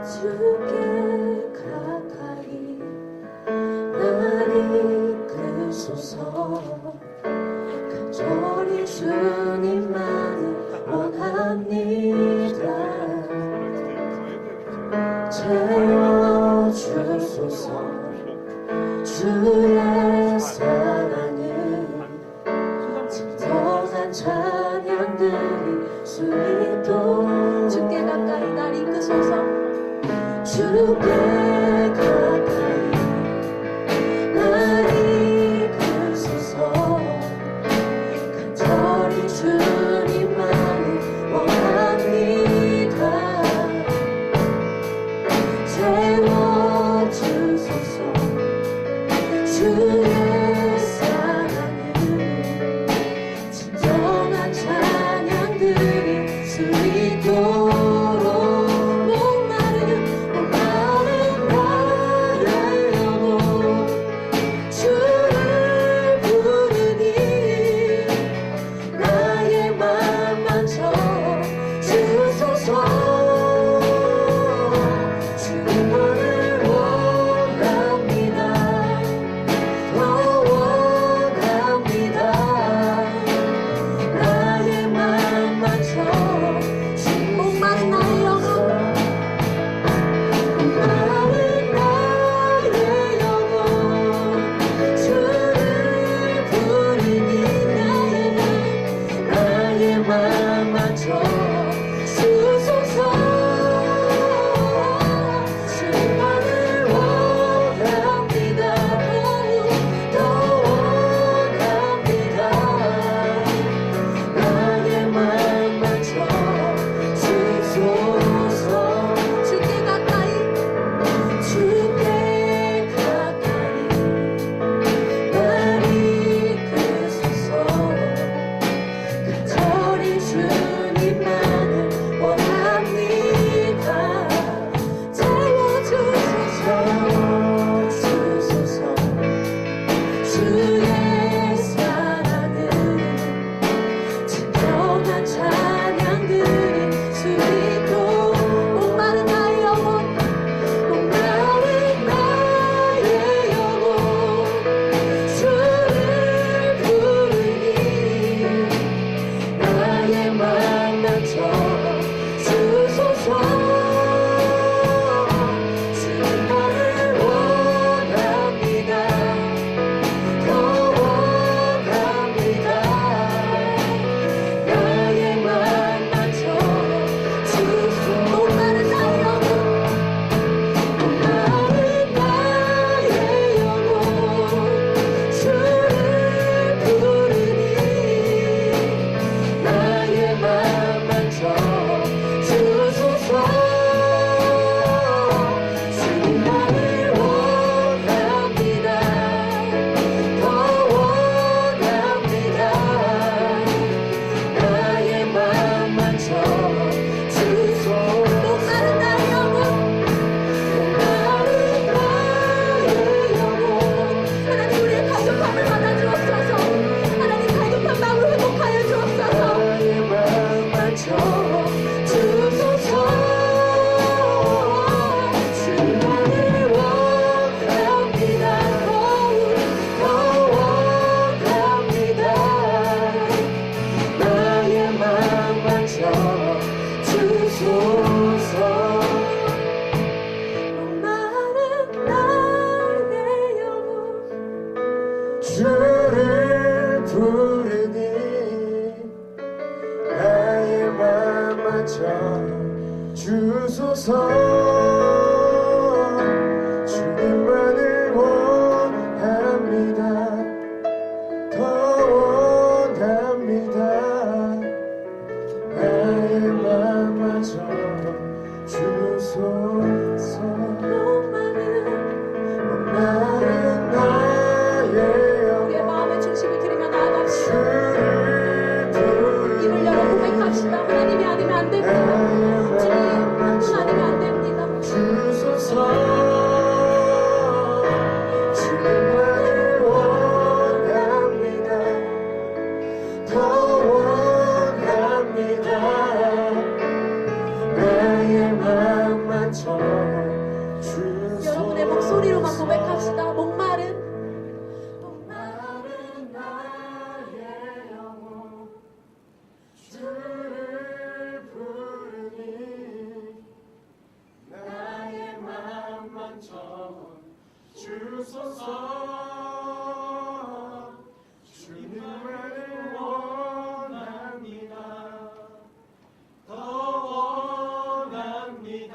주께 가까이 나를 이끄소서. 간절히 주님만을 원합니다. 채워주소서. 주의 사랑을 진정한 찬양 드릴 수 있도록 주께 가까이 날 이끄소서. 주께 가까이 날 이끄소서. 간절히 주님만을 원합니다. 채워주소서. 주의 사랑을 진정한 찬양 드릴 수 있도록 목마른 나의 영혼 주를 부르니 나의 맘만 채워주소서. 주님만을 원합니다. 더 원합니다. 나의 맘만 채워주소서. 목마른 나의 영혼 목마른 나의 영혼 주를 부르니 나의 맘만 채워주소서. 주님만을 원합니다. 더 원합니다. 나의 맘만 채워주소서. 주께 가까이 주께 가까이 날 이끄소서. 간절히 주님만을 원합니다. 채워주소서. 주의 사랑을 진정한 찬양 드릴 수 있도록 목마른 나의 영혼 목마른 나의 영혼 주를 부르니 나의 맘만 채워주소서. 주님만을 원합니다. 더 원합니다. 나의 맘만 채워주소서. 목마른 나의 영혼 목마른 나의 영혼 주를 부르니 나의 맘만 채워주소서. 주님만을 원합니다. 더 원합니다. 나의 맘만 채워주소서. 목마른 나의 영혼 목마른 나의 영혼 하나님 우리의 갈급함을 받아주옵소서. 하나님 갈급한 마음을 회복하여 주옵소서. 나의 맘만 채워주소서. 주님만을 원합니다. 더 원합니다. 나의 맘만 채워주소서. 목마른 나의 영혼 주를 부르니 나의 맘만 채워주소서. 주님만을 원합니다. 더 원합니다. 나의 맘만 채워주소서. 목마른 나의 영혼 우리의 마음의 중심을 드리며 나아갑시다. 입을 열어 고백합시다. 하나님이 아니면 안 됩니다. 주님 한 분 아니면 안 됩니다. 여러분의 목소리로만 고백합시다. 목마른 나의 영혼 주를 부르니 나의 맘만 전 주소서. 주님을 원합니다. 더 원합니다.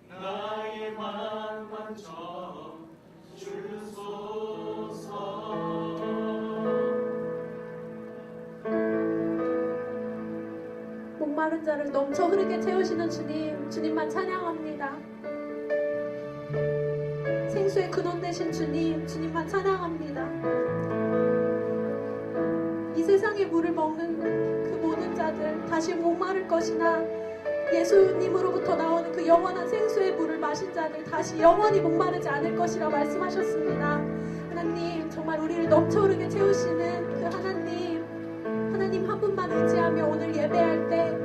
나의 맘만 전 주소서. 목마른 자를 넘쳐 흐르게 채우시는 주님, 주님만 찬양합니다. 생수의 근원 되신 주님, 주님만 찬양합니다. 이 세상의 물을 먹는 그 모든 자들 다시 목마를 것이나 예수님으로부터 나오는 그 영원한 생수의 물을 마신 자들 다시 영원히 목마르지 않을 것이라 말씀하셨습니다. 하나님, 정말 우리를 넘쳐 흐르게 채우시는 그 하나님 한 분만 의지하며 오늘 예배할 때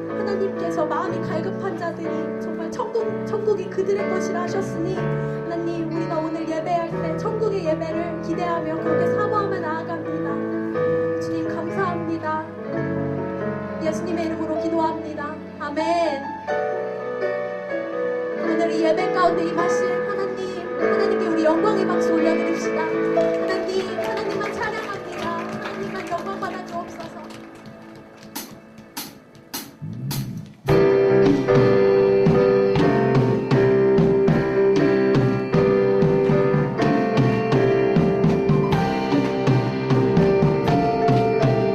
하나님께서 마음이 갈급한 자들이 정말 천국이 그들의 것이라 하셨으니 하나님, 우리가 오늘 예배할 때 천국의 예배를 기대하며 그렇게 사모하며 나아갑니다. 주님 감사합니다. 예수님의 이름으로 기도합니다. 아멘. 오늘 이 예배 가운데 임하신 하나님께 우리 영광의 박수 올려드립시다. 하나님만 찬양합니다. 하나님만 영광 받아 주옵소서.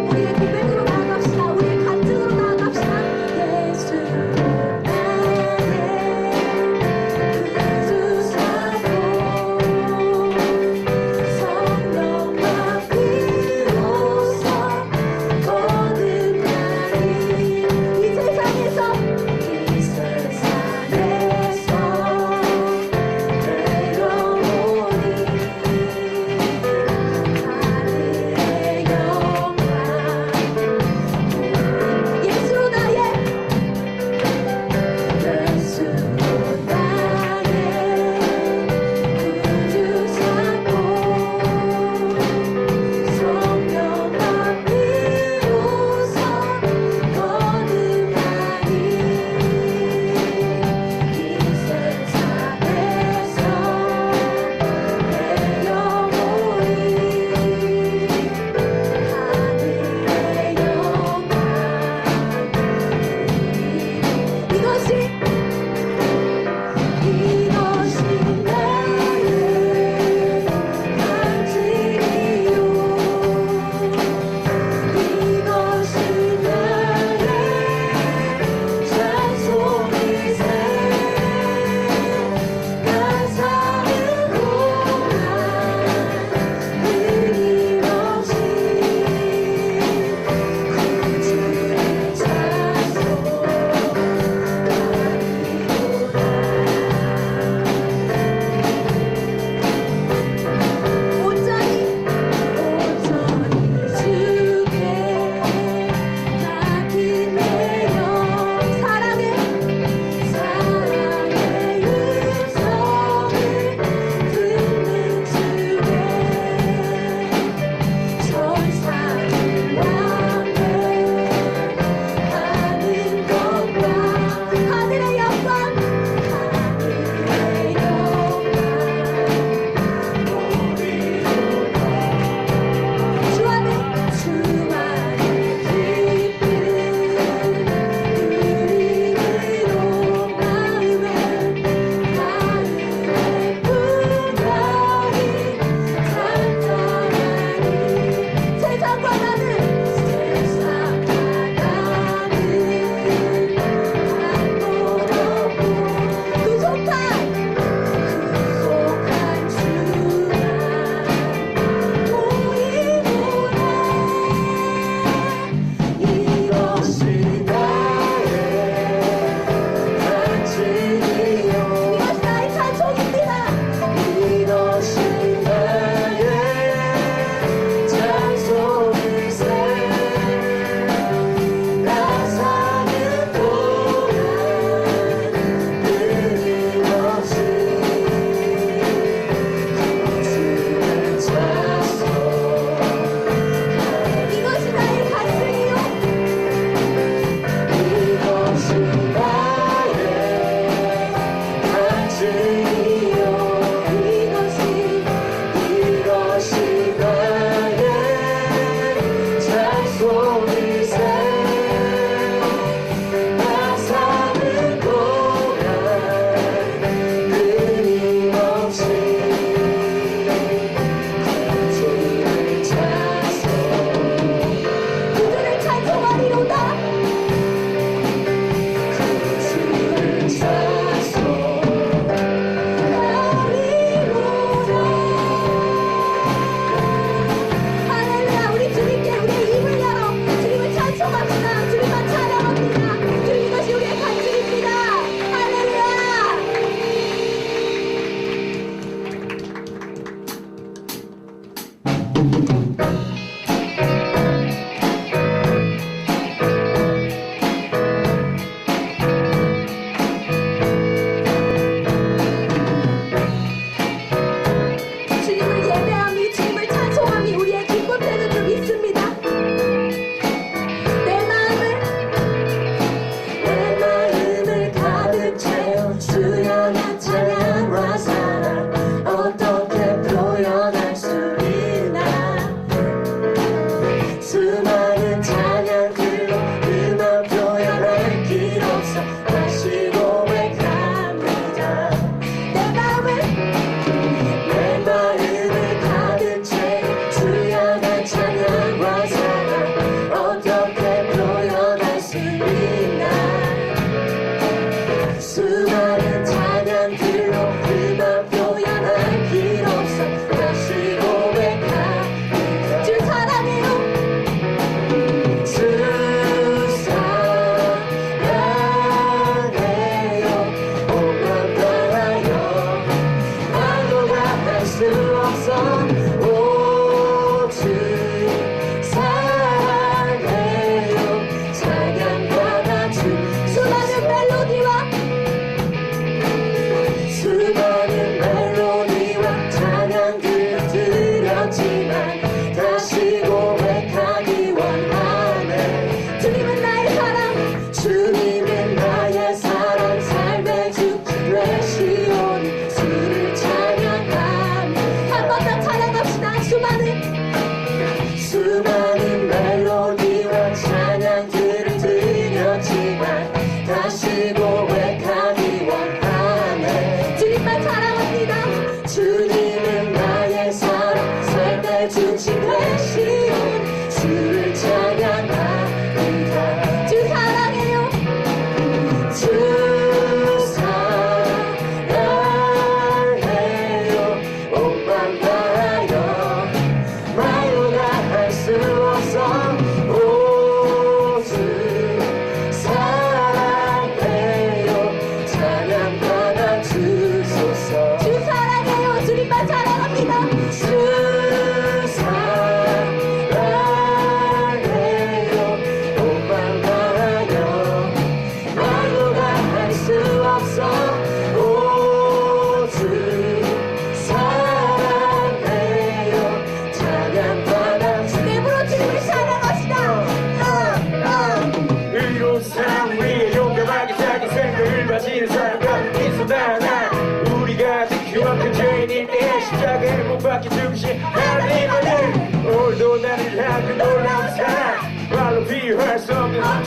우리의 고백으로 나아갑시다. 우리의 간증으로 나아갑시다. 예수 나의 구주사고 성령 앞에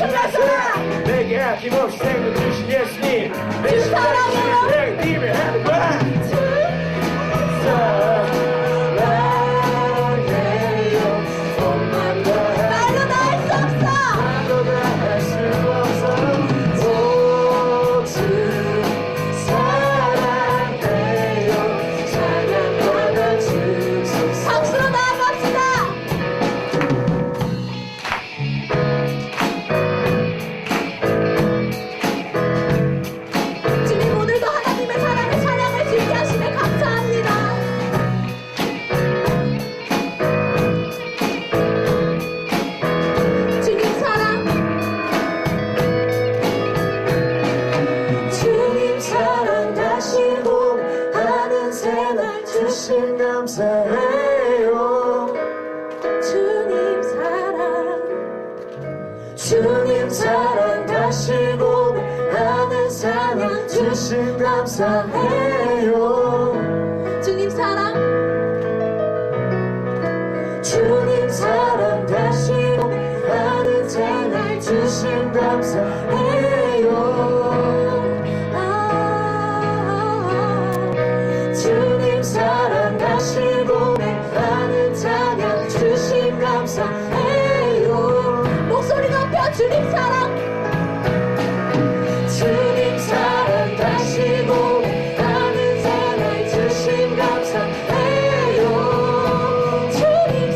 나사 내게 아낌없이 생명 주신 예수님 내 사랑해요. 내게 비밀하는 바 사랑해요 엄만 다 말로 다 할 수 없어. 말로 다 할 수 없어 오직 사랑해요 찬양받아 주소서 박수로 나아갑시다. 주님 오늘도 하나님의 사랑을 찬양할 수 있게 하시네 감사합니다. 주님 사랑 주님 사랑 다시 보하는 새날 주신 감사해요 주님 사랑 주님 사랑 다시 보하는 사랑 주신 감사해요 주님 사랑 주님 사랑 다시 보하는 새날 주신 감사해요 주님 사랑 다시 고백하는 찬양 주심 감사해요 목소리 높여 주님 사랑 주님 사랑 다시 고백하는 찬양 주심 감사해요 주님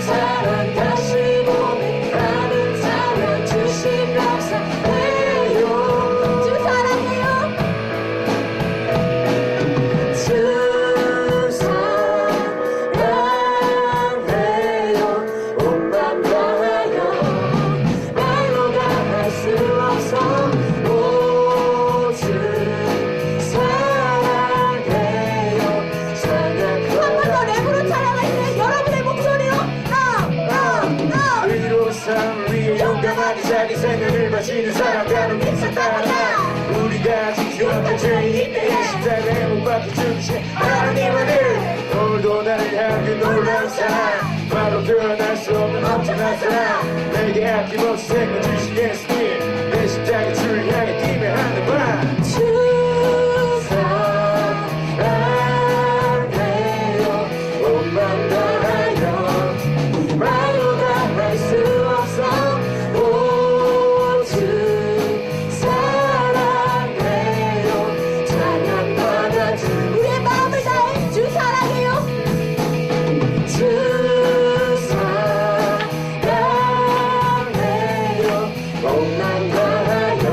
사랑 다시 고백하는 찬양 주심 감사해요 주 사랑해요 주 사랑해요 온맘 다하여 말로 다 할 수 없어 오직 사랑해요 한 번 더 랩으로 찬양할 때 여러분의 목소리로 의로 삶을 위해 용감하게 자기 생명을 바치는 사람 간혹 인사따라 우리가 지켜왔던 죄인 때에 십자가에 못 박혀 죽으신 하나님 아들 오늘도 나를 향한 그 놀라운 사랑 바로 표현할 수 없는 엄청난 사랑 내게 아낌없이 생명 주신 예수님 내 십자가 주를 향해 기매하는 밤 주 사랑해요 온맘 다하여 말로 다 할 수 없어 오직 사랑해요 찬양받아 주 우리의 마음을 다해 주 사랑해요 주 사랑해요 온맘 다하여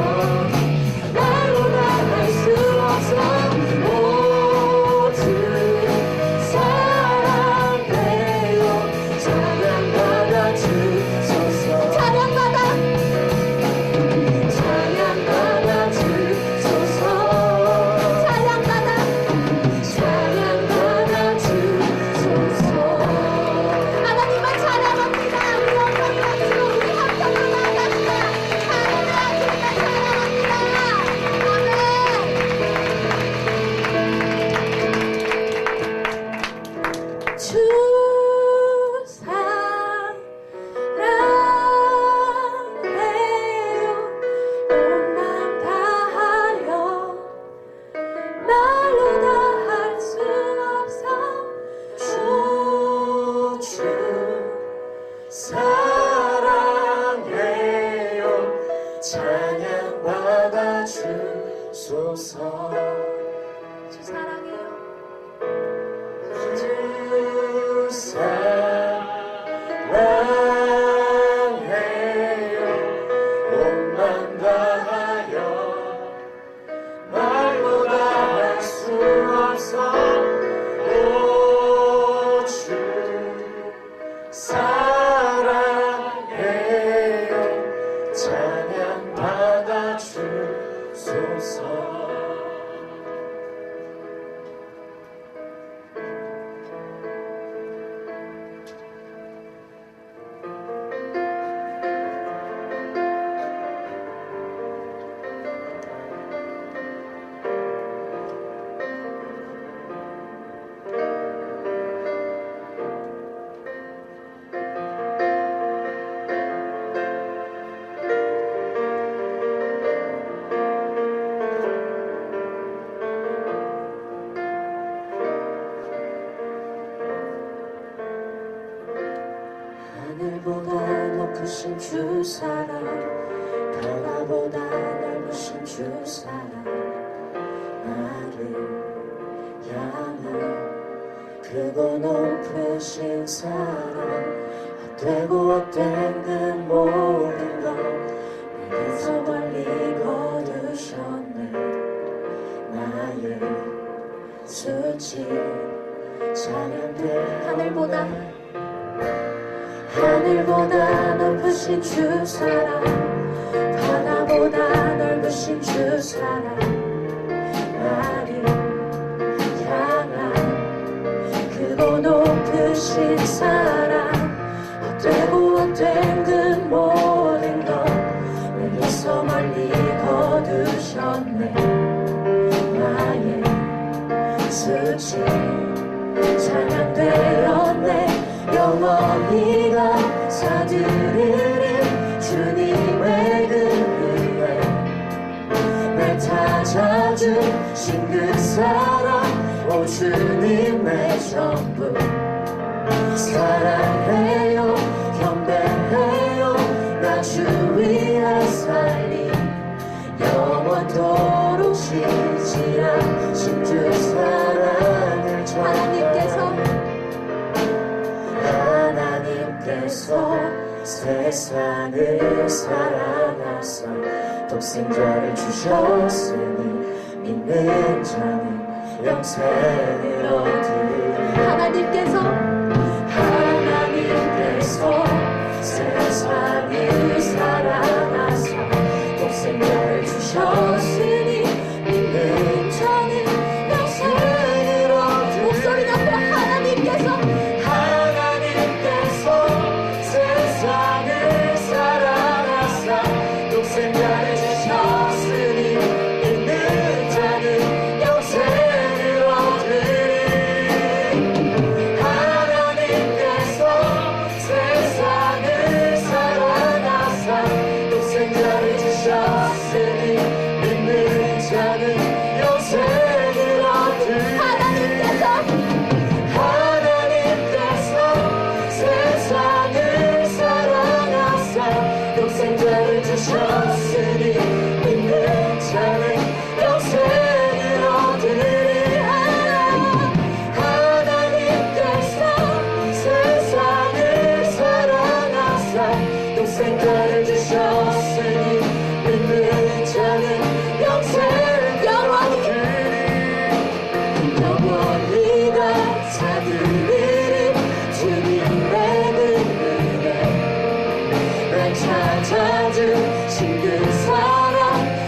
말로 다 할 수 없어 오직 사랑해요 찬양받아 주소서 찬양받아 찬양받아 주소서 찬양받아 찬양받아 주소서 하나님만 찬양합니다 우리 엉덩이 박수로 우리 함께 나아갑시다 할렐루야 주님만 찬양합니다 아멘 주 사랑해요 온맘 다하여 말로 다 할 수 없어 주 사랑해요 찬양받아 주소서 주 사랑해요 주 사랑해요 온맘 다하여 말로 다 할 수 없어 오주 사랑해요 찬양받아 주소서 높으신 주 사랑 바다보다 넓으신 주 사랑 나를 향한 크고 높으신 사랑 헛되고 헛된 그 모든 것 내게서 멀리 거두셨네 나의 수치 찬양될 하늘보다 높으신 주 사랑 바다보다 넓으신 주 사랑 나를 향한 크고 높으신 사랑 헛되고 헛된 그 모든 것 내게서 멀리 거두셨네 나의 수치 찬양되었네 영원히 감사드리리 주님의 그 은혜 날 찾아주신 그 사랑 오 주님의 전부 사랑해요 경배해요 나 주 위에 살리 영원토록 신실하신 주 사랑을 하나님께서 세상을 사랑하사 독생자를 주셨으니 믿는 자는 영생을 얻으리 하나님께서 세상을 사랑하사 독생자를 주셨으니 믿는 자는 영생을 얻으리 목소리 높여 하나님께서 세상을 사랑하사 독생자를 주셨으니 믿는 자는 영생을 얻으리 하나님께서 세상을 사랑하사 독생자를 주셨으니 믿는 자는 영생을 얻으리 세상을 사랑하사 독생자를 주셨으니 믿는 자는 영생을 얻으리 하나님께서 세상을 사랑하사 독생자를 주셨으니 믿는 자는 영생을 얻으리 영원히 감사드리리 주님의 은혜 날 찾아주신 그 사랑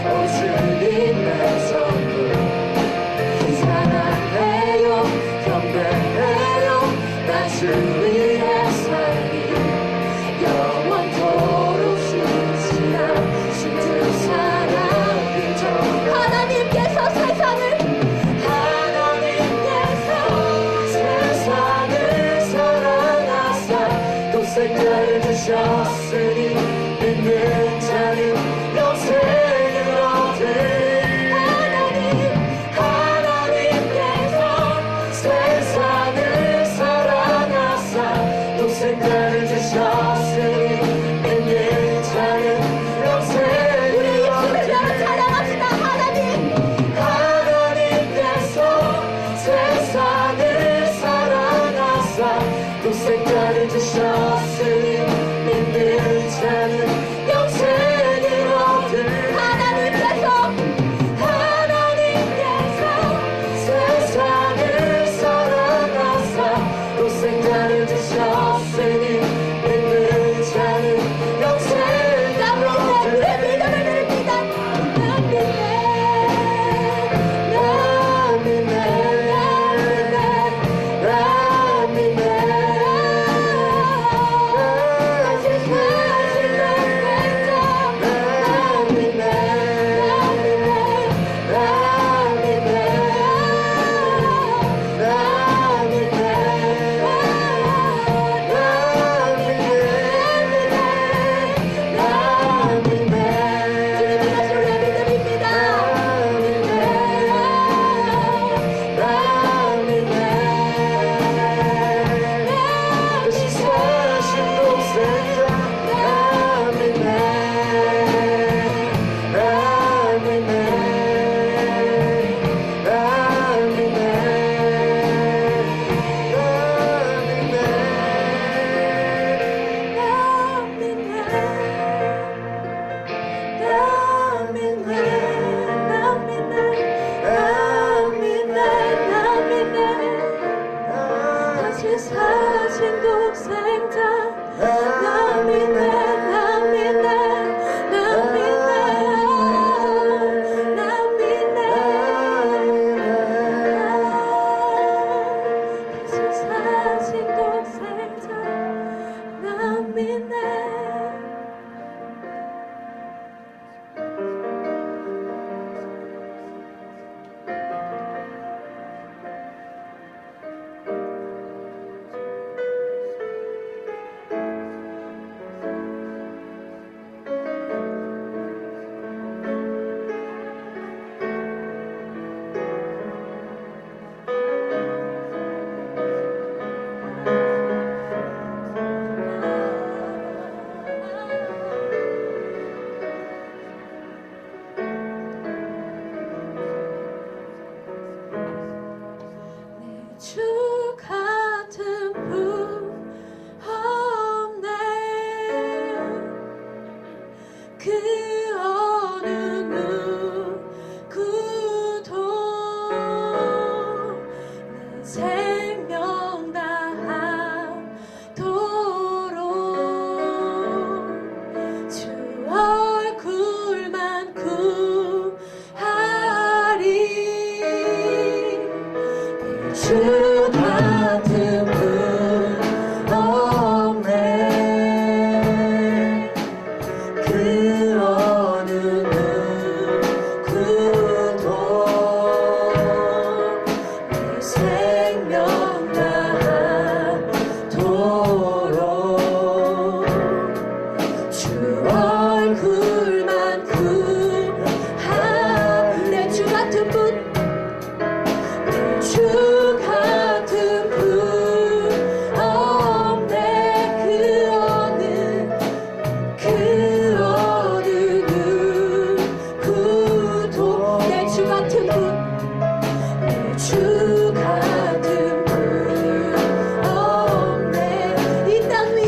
오 주님의 전부 사랑해요 경배해요 나 주 위에 살리 영원토록 신실하신 주 사랑을 줘 하나님께서 세상을 사랑하사 독생자를 주셨으니 믿는 자는 영생을 얻으리 하나님께서 세상을 사랑하사 독생자를 주셨으니 믿는 자는 영생을 얻으리 찬양합시다 하나님께서 세상을 사랑하사 독생자를 주셨으니 믿는 자는 영생을 얻으리 하나님께서 세상을 사랑하사 독생자를 주셨으니 믿는 자는 영생을 얻으리 나 믿네 그 어느 누구도 내 생명 다하도록 주 얼굴만 구하리. 주 같은 분 없네. 그 어느 누구도 내 생명 다하도록 주 얼굴만 구하네. 주 같은 분, 주 같은 분 없네. 그 어느 누구도 내 주 같은 분, 내 주 같은 분 없네. 이 땅 위에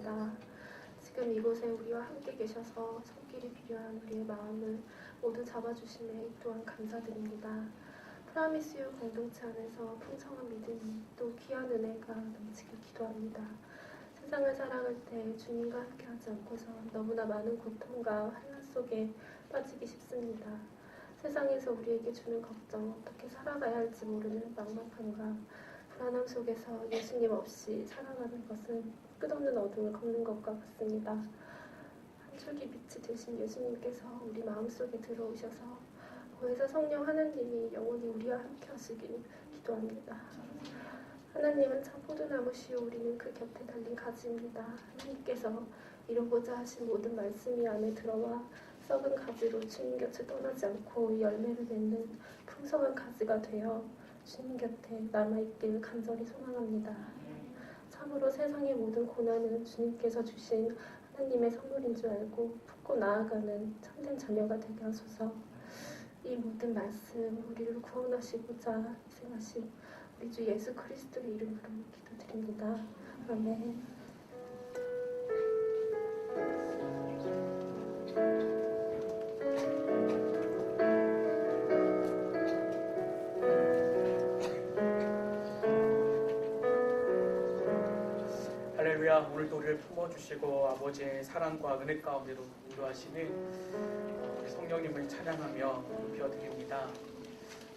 기도합니다. 지금 이곳에 우리와 함께 계셔서 손길이 필요한 우리의 마음을 모두 잡아주심에 또한 감사드립니다. 프라미스유 공동체 안에서 풍성한 믿음이 또 귀한 은혜가 넘치길 기도합니다. 세상을 살아갈 때 주님과 함께하지 않고서 너무나 많은 고통과 환난 속에 빠지기 쉽습니다. 세상에서 우리에게 주는 걱정, 어떻게 살아가야 할지 모르는 막막함과 불안함 속에서 예수님 없이 살아가는 것은 끝없는 어둠을 걷는 것과 같습니다. 한 줄기 빛이 되신 예수님께서 우리 마음속에 들어오셔서 거기서 성령 하나님이 영원히 우리와 함께 하시길 기도합니다. 하나님은 참 포도나무시요 우리는 그 곁에 달린 가지입니다. 하나님께서 이루고자 하신 모든 말씀이 안에 들어와 썩은 가지로 주님 곁을 떠나지 않고 열매를 맺는 풍성한 가지가 되어 주님 곁에 남아있길 간절히 소망합니다. 참으로 세상의 모든 고난은 주님께서 주신 하나님의 선물인 줄 알고 품고 나아가는 참된 자녀가 되게 하소서. 이 모든 말씀 우리를 구원하시고자 희생하신 우리 주 예수 그리스도의 이름으로 기도드립니다. 아멘. 할렐루야. 오늘도 우리를 품어주시고 아버지의 사랑과 은혜 가운데로 인도하시는 우리 성령님을 찬양하며 높여드립니다.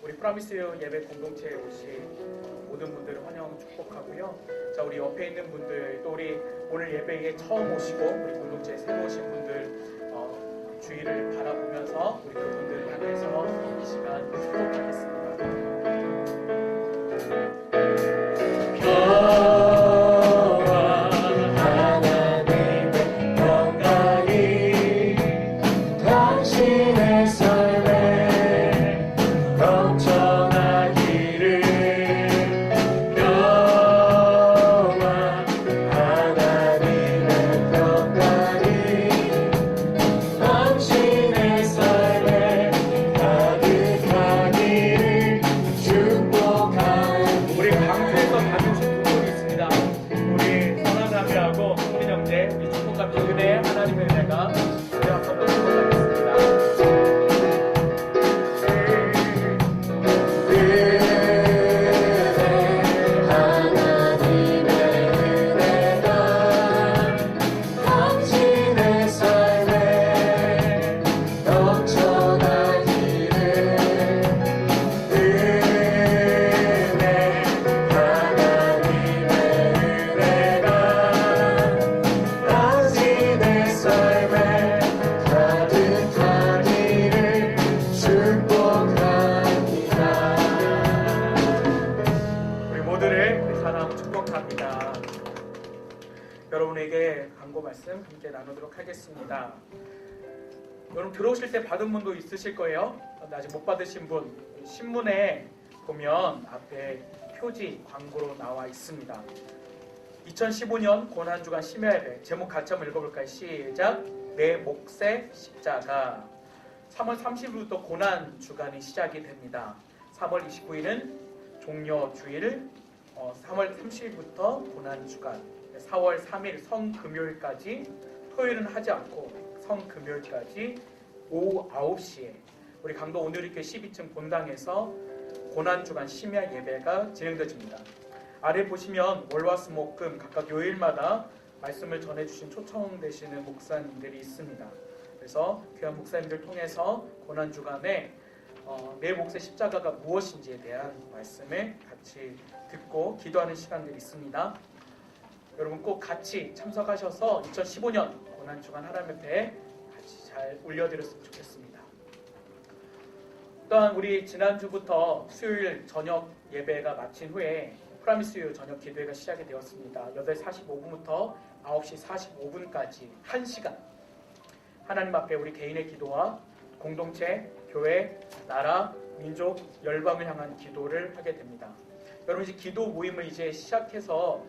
우리 프라미스유 예배 공동체에 오신 모든 분들을 환영 축복하고요. 자, 우리 옆에 있는 분들, 또 우리 오늘 예배에 처음 오시고 우리 공동체에 새로 오신 분들 주위를 바라보면서 우리 그분들을 향해서 이 시간 축복하겠습니다. 여러분에게 광고 말씀 함께 나누도록 하겠습니다. 여러분 들어오실 때 받은 분도 있으실 거예요. 아직 못 받으신 분 신문에 보면 앞에 표지 광고로 나와 있습니다. 2015년 고난주간 심야예배 제목 같이 한번 읽어볼까요? 시작. 내 몫의 십자가. 3월 30일부터 고난주간이 시작이 됩니다. 3월 29일은 종려주일, 3월 30일부터 고난주간, 4월 3일 성금요일까지, 토요일은 하지 않고 성금요일까지 오후 9시에 우리 강도 오늘리교회 12층 본당에서 고난주간 심야 예배가 진행되집니다. 아래 보시면 월화수목금 각각 요일마다 말씀을 전해주신 초청되시는 목사님들이 있습니다. 그래서 귀한 목사님들 통해서 고난주간에 내 몫의 십자가가 무엇인지에 대한 말씀을 같이 듣고 기도하는 시간들이 있습니다. 여러분 꼭 같이 참석하셔서 2015년 고난주간 하나님 앞에 같이 잘 올려드렸으면 좋겠습니다. 또한 우리 지난주부터 수요일 저녁 예배가 마친 후에 프라미스유 저녁 기도회가 시작이 되었습니다. 8시 45분부터 9시 45분까지 1시간 하나님 앞에 우리 개인의 기도와 공동체, 교회, 나라, 민족, 열방을 향한 기도를 하게 됩니다. 여러분 이제 기도 모임을 이제 시작해서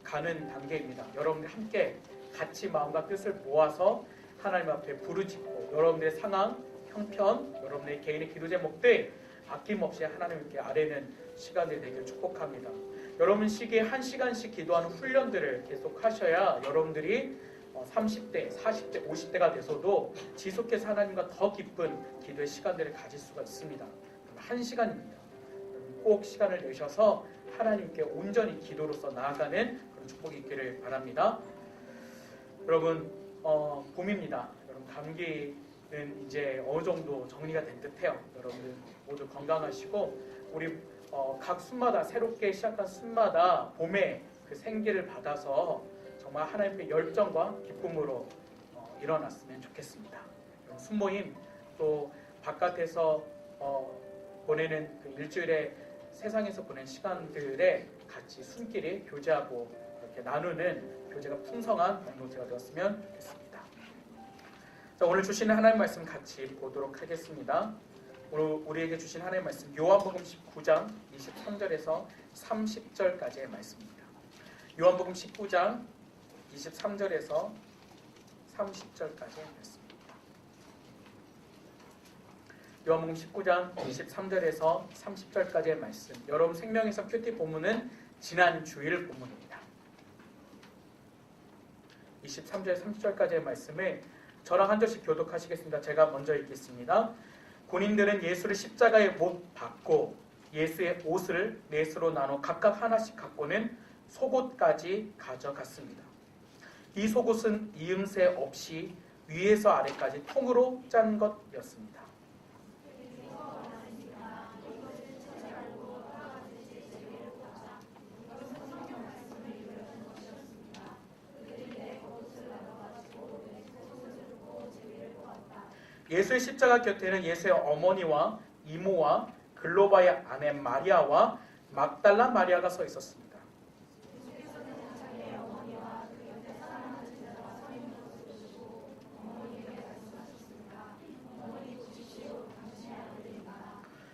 가는 단계입니다. 여러분들 함께 같이 마음과 뜻을 모아서 하나님 앞에 부르짖고 여러분들의 상황, 형편, 여러분의 개인의 기도 제목들 아낌없이 하나님께 아뢰는 시간이 되길 축복합니다. 여러분 시기에 한 시간씩 기도하는 훈련들을 계속 하셔야 여러분들이 30대, 40대, 50대가 돼서도 지속해서 하나님과 더 깊은 기도의 시간들을 가질 수가 있습니다. 한 시간입니다. 꼭 시간을 내셔서 하나님께 온전히 기도로서 나아가는 그런 축복이 있기를 바랍니다. 여러분 봄입니다. 여러분 감기는 이제 어느 정도 정리가 된 듯해요. 여러분 모두 건강하시고 우리 각 숲마다 새롭게 시작한 숲마다 봄에 그 생기를 받아서 정말 하나님의 열정과 기쁨으로 일어났으면 좋겠습니다. 숲모임 또 바깥에서 보내는 그 일주일에 세상에서 보낸 시간들에 같이 손길이 교제하고 이렇게 나누는 교제가 풍성한 공동체가 되었으면 좋겠습니다. 자, 오늘 주시는 하나님 말씀 같이 보도록 하겠습니다. 오늘 우리에게 주신 하나님 말씀 요한복음 19장 23절에서 30절까지의 말씀입니다. 요한복음 19장 23절에서 30절까지의 말씀입니다. 요한복음 19장 23절에서 30절까지의 말씀. 여러분 생명에서 큐티 본문은 지난 주일 본문입니다. 23절 30절까지의 말씀을 저랑 한 절씩 교독하시겠습니다. 제가 먼저 읽겠습니다. 군인들은 예수를 십자가에 못 박고 예수의 옷을 넷으로 나눠 각각 하나씩 갖고는 속옷까지 가져갔습니다. 이 속옷은 이음새 없이 위에서 아래까지 통으로 짠 것이었습니다. 예수의 십자가 곁에는 예수의 어머니와 이모와 글로바의 아내 마리아와 막달라 마리아가 서 있었습니다.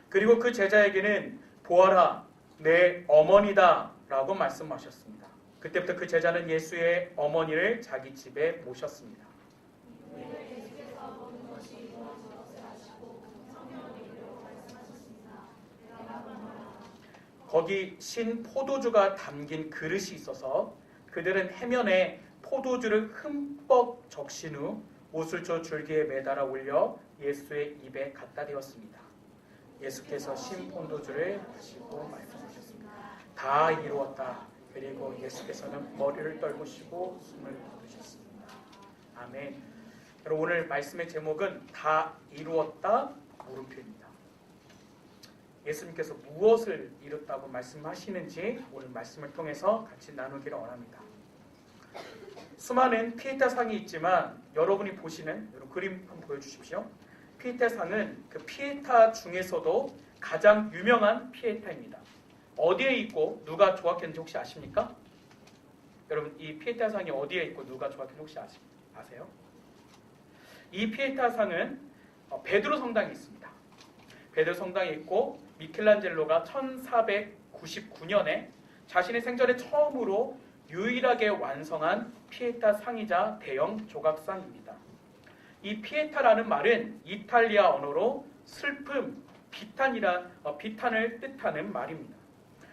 그리고 그 제자에게는 보아라 내 어머니다 라고 말씀하셨습니다. 그때부터 그 제자는 예수의 어머니를 자기 집에 모셨습니다. 거기 신 포도주가 담긴 그릇이 있어서 그들은 해면에 포도주를 흠뻑 적신 후 옷을 저 줄기에 매달아 올려 예수의 입에 갖다 대었습니다. 예수께서 신 포도주를 마시고 말씀하셨습니다. 다 이루었다. 그리고 예수께서는 머리를 떨구시고 숨을 거두셨습니다. 아멘. 여러분 오늘 말씀의 제목은 다 이루었다 물음표입니다. 예수님께서 무엇을 이뤘다고 말씀하시는지 오늘 말씀을 통해서 같이 나누기를 원합니다. 수많은 피에타상이 있지만 여러분이 보시는 여러분 그림 한번 보여주십시오. 피에타상은 그 피에타 중에서도 가장 유명한 피에타입니다. 어디에 있고 누가 조각했는지 혹시 아십니까? 여러분 이 피에타상이 어디에 있고 누가 조각했는지 혹시 아세요? 이 피에타상은 베드로 성당에 있습니다. 베드로 성당에 있고 미켈란젤로가 1499년에 자신의 생전에 처음으로 유일하게 완성한 피에타 상이자 대형 조각상입니다. 이 피에타라는 말은 이탈리아 언어로 슬픔, 비탄을 뜻하는 말입니다.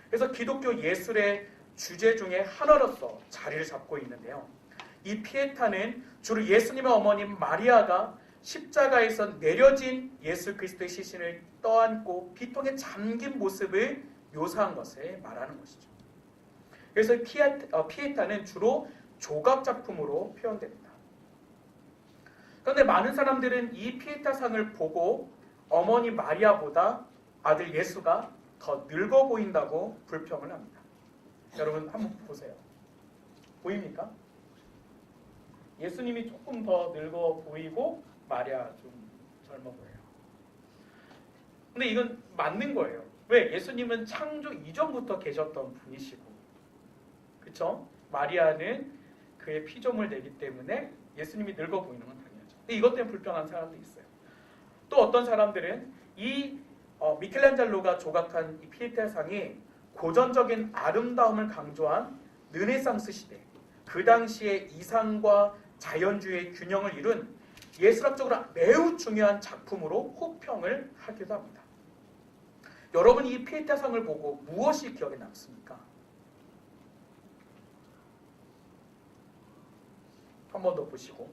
그래서 기독교 예술의 주제 중에 하나로서 자리를 잡고 있는데요. 이 피에타는 주로 예수님의 어머님 마리아가 십자가에서 내려진 예수 그리스도의 시신을 떠안고 비통에 잠긴 모습을 묘사한 것을 말하는 것이죠. 그래서 피에타는 주로 조각 작품으로 표현됩니다. 그런데 많은 사람들은 이 피에타상을 보고 어머니 마리아보다 아들 예수가 더 늙어 보인다고 불평을 합니다. 여러분 한번 보세요. 보입니까? 예수님이 조금 더 늙어 보이고 마리아 좀 젊어 보여요. 근데 이건 맞는 거예요. 왜? 예수님은 창조 이전부터 계셨던 분이시고, 그렇죠? 마리아는 그의 피조물 되기 때문에 예수님이 늙어 보이는 건 당연하죠. 근데 이것 때문에 불편한 사람도 있어요. 또 어떤 사람들은 이 미켈란젤로가 조각한 이 피에타상이 고전적인 아름다움을 강조한 르네상스 시대, 그 당시의 이상과 자연주의의 균형을 이룬 예술학적으로 매우 중요한 작품으로 호평을 하기도 합니다. 여러분 이 피에타상을 보고 무엇이 기억에 남습니까? 한 번 더 보시고.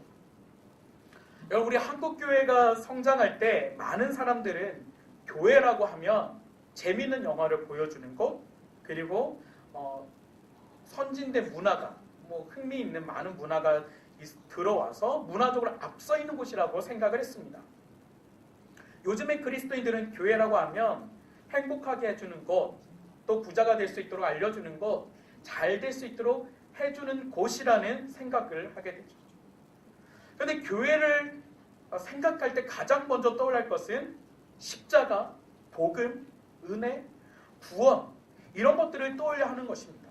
여러분 우리 한국교회가 성장할 때 많은 사람들은 교회라고 하면 재미있는 영화를 보여주는 곳, 그리고 선진된 문화가 흥미있는 많은 문화가 들어와서 문화적으로 앞서 있는 곳이라고 생각을 했습니다. 요즘에 그리스도인들은 교회라고 하면 행복하게 해주는 것, 또 부자가 될 수 있도록 알려주는 것, 잘 될 수 있도록 해주는 곳이라는 생각을 하게 되죠. 그런데 교회를 생각할 때 가장 먼저 떠올릴 것은 십자가, 복음, 은혜, 구원 이런 것들을 떠올려 하는 것입니다.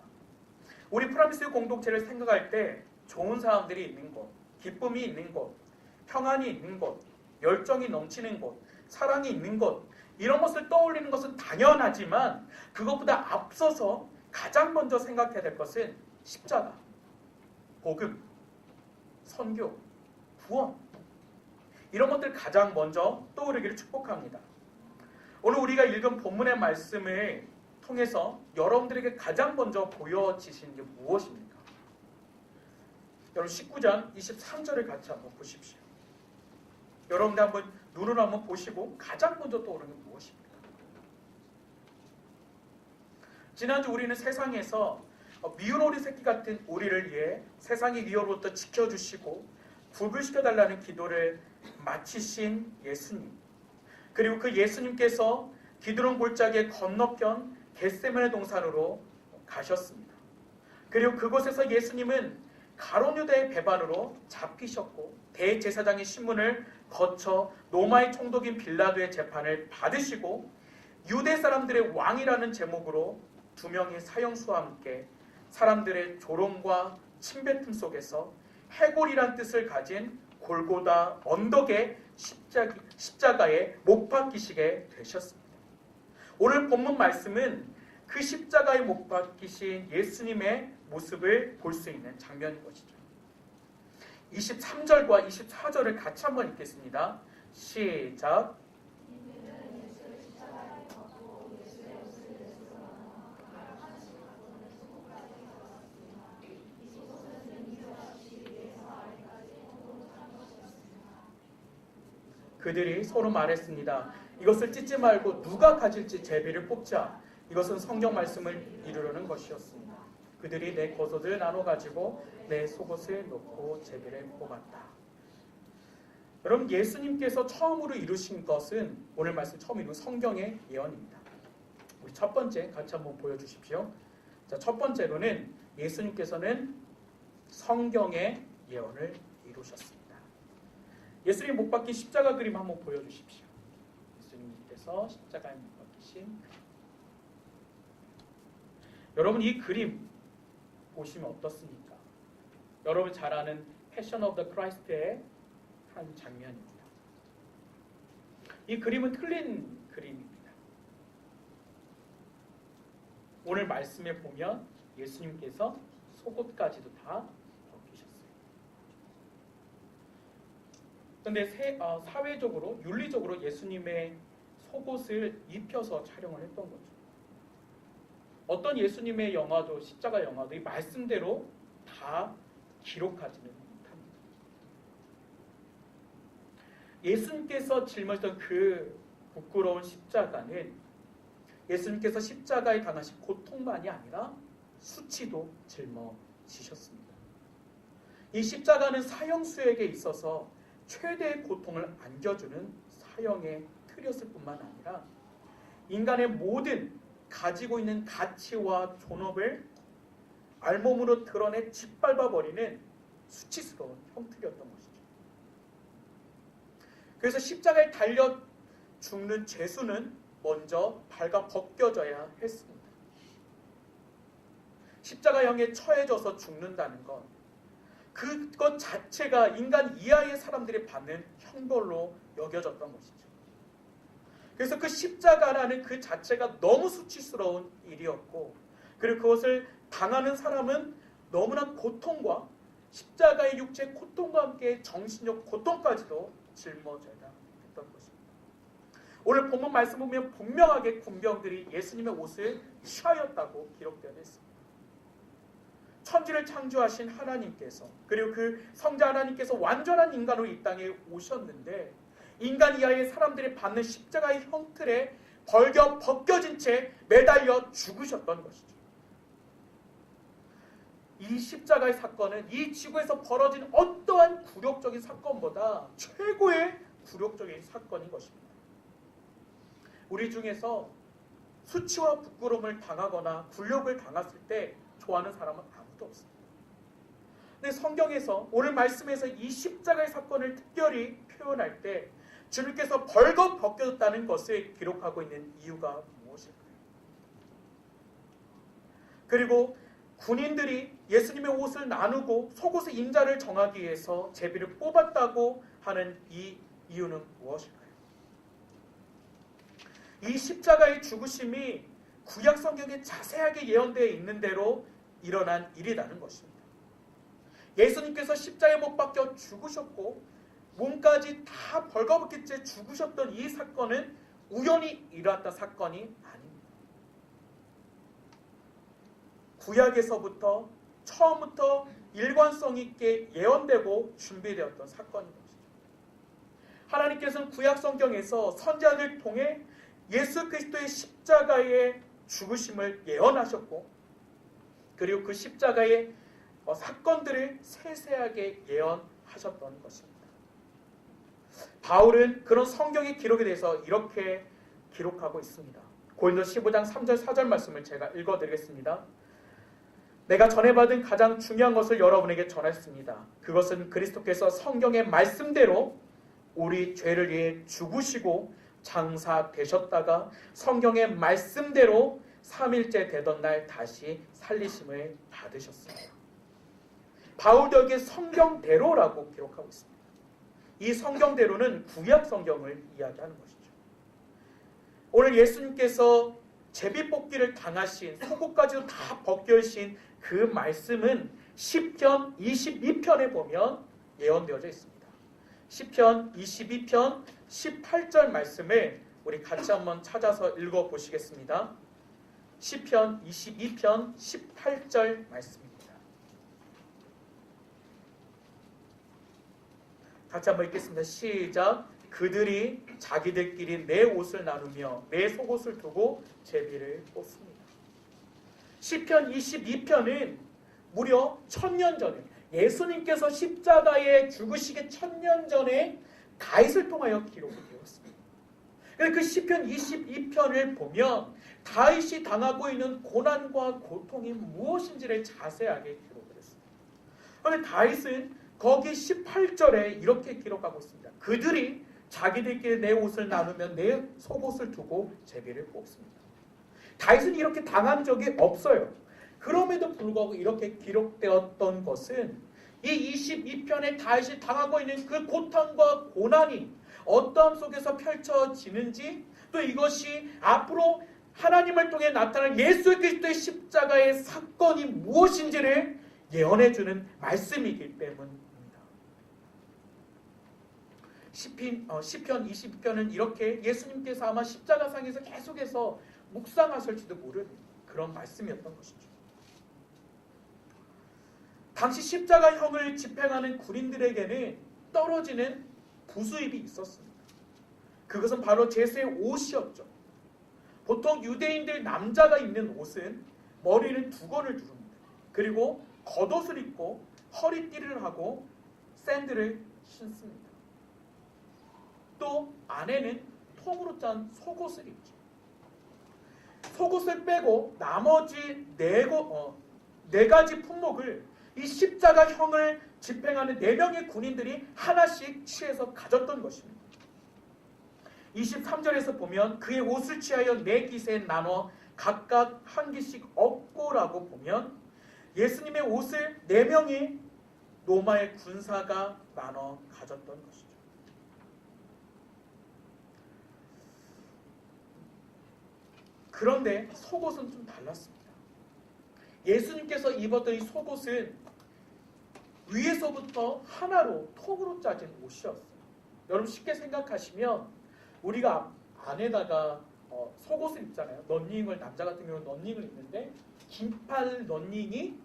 우리 프라미스 공동체를 생각할 때 좋은 사람들이 있는 곳, 기쁨이 있는 곳, 평안이 있는 곳, 열정이 넘치는 곳, 사랑이 있는 곳 이런 것을 떠올리는 것은 당연하지만 그것보다 앞서서 가장 먼저 생각해야 될 것은 십자가, 복음, 선교, 구원 이런 것들 가장 먼저 떠오르기를 축복합니다. 오늘 우리가 읽은 본문의 말씀을 통해서 여러분들에게 가장 먼저 보여지시는 게 무엇입니까? 여러분 19장 23절을 같이 한번 보십시오. 여러분들 한번 눈으로 한번 보시고 가장 먼저 떠오르는 게 무엇입니까? 지난주 우리는 세상에서 미운 오리 새끼 같은 우리를 위해 세상의 위협으로부터 지켜주시고 구별시켜달라는 기도를 마치신 예수님, 그리고 그 예수님께서 기드론 골짜기의 건너편 겟세마네 동산으로 가셨습니다. 그리고 그곳에서 예수님은 가룟 유다의 배반으로 잡히셨고 대제사장의 신문을 거쳐 로마의 총독인 빌라도의 재판을 받으시고 유대 사람들의 왕이라는 제목으로 2명의 사형수와 함께 사람들의 조롱과 침뱉음 속에서 해골이란 뜻을 가진 골고다 언덕의 십자가에 못 박히시게 되셨습니다. 오늘 본문 말씀은 그 십자가에 못 박히신 예수님의 모습을 볼 수 있는 장면인 것이죠. 23절과 24절을 같이 한번 읽겠습니다. 시작. 그들이 서로 말했습니다. 이것을 찢지 말고 누가 가질지 제비를 뽑자. 이것은 성경 말씀을 이루려는 것이었습니다. 그들이 내 겉옷을 나눠 가지고 내 속옷을 놓고 제비를 뽑았다. 여러분 예수님께서 처음으로 이루신 것은 오늘 말씀 처음 이룬 성경의 예언입니다. 우리 첫 번째 같이 한번 보여주십시오. 자, 첫 번째로는 예수님께서는 성경의 예언을 이루셨습니다. 예수님 못 박힌 십자가 그림 한번 보여주십시오. 예수님께서 십자가에 못 박히신 그림. 여러분 이 그림 보시면 어떻습니까? 여러분 잘 아는 패션 오브 더 크라이스트의 한 장면입니다. 이 그림은 틀린 그림입니다. 오늘 말씀에 보면 예수님께서 속옷까지도 다 벗기셨어요. 그런데 사회적으로 윤리적으로 예수님의 속옷을 입혀서 촬영을 했던 거죠. 어떤 예수님의 영화도 십자가 영화도 이 말씀대로 다 기록하지는 못합니다. 예수님께서 짊어지던 그 부끄러운 십자가는 예수님께서 십자가에 당하신 고통만이 아니라 수치도 짊어지셨습니다. 이 십자가는 사형수에게 있어서 최대의 고통을 안겨주는 사형의 틀이었을 뿐만 아니라 인간의 모든 가지고 있는 가치와 존엄을 알몸으로 드러내 짓밟아버리는 수치스러운 형틀이었던 것이죠. 그래서 십자가에 달려 죽는 죄수는 먼저 발가 벗겨져야 했습니다. 십자가형에 처해져서 죽는다는 것, 그것 자체가 인간 이하의 사람들이 받는 형벌로 여겨졌던 것이죠. 그래서 그 십자가라는 그 자체가 너무 수치스러운 일이었고, 그리고 그것을 당하는 사람은 너무나 고통과 십자가의 육체의 고통과 함께 정신적 고통까지도 짊어져야 했던 것입니다. 오늘 본문 말씀 보면 분명하게 군병들이 예수님의 옷을 취하였다고 기록되어 있습니다. 천지를 창조하신 하나님께서, 그리고 그 성자 하나님께서 완전한 인간으로 이 땅에 오셨는데 인간 이하의 사람들이 받는 십자가의 형틀에 벗겨진 채 매달려 죽으셨던 것이죠. 이 십자가의 사건은 이 지구에서 벌어진 어떠한 굴욕적인 사건보다 최고의 굴욕적인 사건인 것입니다. 우리 중에서 수치와 부끄러움을 당하거나 굴욕을 당했을 때 좋아하는 사람은 아무도 없습니다. 근데 성경에서 오늘 말씀에서 이 십자가의 사건을 특별히 표현할 때 주님께서 벌거 벗겨졌다는 것을 기록하고 있는 이유가 무엇일까요? 그리고 군인들이 예수님의 옷을 나누고 속옷의 인자를 정하기 위해서 제비를 뽑았다고 하는 이 이유는 무엇일까요? 이 십자가의 죽으심이 구약 성경에 자세하게 예언되어 있는 대로 일어난 일이라는 것입니다. 예수님께서 십자가에 못 박혀 죽으셨고 몸까지 다 벌거벗긴 채 죽으셨던 이 사건은 우연히 일어났던 사건이 아닙니다. 구약에서부터 처음부터 일관성 있게 예언되고 준비되었던 사건인 것이죠. 하나님께서는 구약 성경에서 선지자를 통해 예수 그리스도의 십자가의 죽으심을 예언하셨고 그리고 그 십자가의 사건들을 세세하게 예언하셨던 것입니다. 바울은 그런 성경의 기록에 대해서 이렇게 기록하고 있습니다. 고린도서 15장 3절 4절 말씀을 제가 읽어드리겠습니다. 내가 전해받은 가장 중요한 것을 여러분에게 전했습니다. 그것은 그리스도께서 성경의 말씀대로 우리 죄를 위해 죽으시고 장사되셨다가 성경의 말씀대로 3일째 되던 날 다시 살리심을 받으셨습니다. 바울도 여기에 성경대로라고 기록하고 있습니다. 이 성경대로는 구약 성경을 이야기하는 것이죠. 오늘 예수님께서 제비뽑기를 당하신 속옷까지도 다 벗겨신 그 말씀은 시편 22편에 보면 예언되어져 있습니다. 시편 22편 18절 말씀을 우리 같이 한번 찾아서 읽어보시겠습니다. 시편 22편 18절 말씀입니다. 같이 한번 읽겠습니다. 시작. 그들이 자기들끼리 내 옷을 나누며 내 속옷을 두고 제비를 뽑습니다. 시편 22편은 무려 1000년 전에 예수님께서 십자가에 죽으시기 1000년 전에 다윗을 통하여 기록이 되었습니다. 그 시편 22편을 보면 다윗이 당하고 있는 고난과 고통이 무엇인지를 자세하게 기록을 했습니다. 그런데 다윗은 거기 18절에 이렇게 기록하고 있습니다. 그들이 자기들끼리 내 옷을 나누면 내 속옷을 두고 제비를 뽑습니다. 다윗은 이렇게 당한 적이 없어요. 그럼에도 불구하고 이렇게 기록되었던 것은 이 22편에 다윗이 당하고 있는 그 고통과 고난이 어떠함 속에서 펼쳐지는지 또 이것이 앞으로 하나님을 통해 나타날 예수 그리스도의 십자가의 사건이 무엇인지를 예언해주는 말씀이기 때문입니다. 시편 22편은 이렇게 예수님께서 아마 십자가상에서 계속해서 묵상하실지도 모르는 그런 말씀이었던 것이죠. 당시 십자가형을 집행하는 군인들에게는 떨어지는 부수입이 있었습니다. 그것은 바로 제수의 옷이었죠. 보통 유대인들 남자가 입는 옷은 머리는 두건을 두릅니다. 그리고 겉옷을 입고 허리띠를 하고 샌들을 신습니다. 또 안에는 통으로 짠 속옷을 입죠. 속옷을 빼고 나머지 네 가지 품목을 이 십자가형을 집행하는 4명의 군인들이 하나씩 취해서 가졌던 것입니다. 23절에서 보면 그의 옷을 취하여 4깃에 나눠 각각 한 깃씩 얻고라고 보면 예수님의 옷을 4명의 로마의 군사가 나눠 가졌던 것이죠. 그런데 속옷은 좀 달랐습니다. 예수님께서 입었던 이 속옷은 위에서부터 하나로 통으로 짜진 옷이었어요. 여러분 쉽게 생각하시면 우리가 안에다가 속옷을 입잖아요. 런닝을 남자 같은 경우는 런닝을 입는데 긴팔 런닝이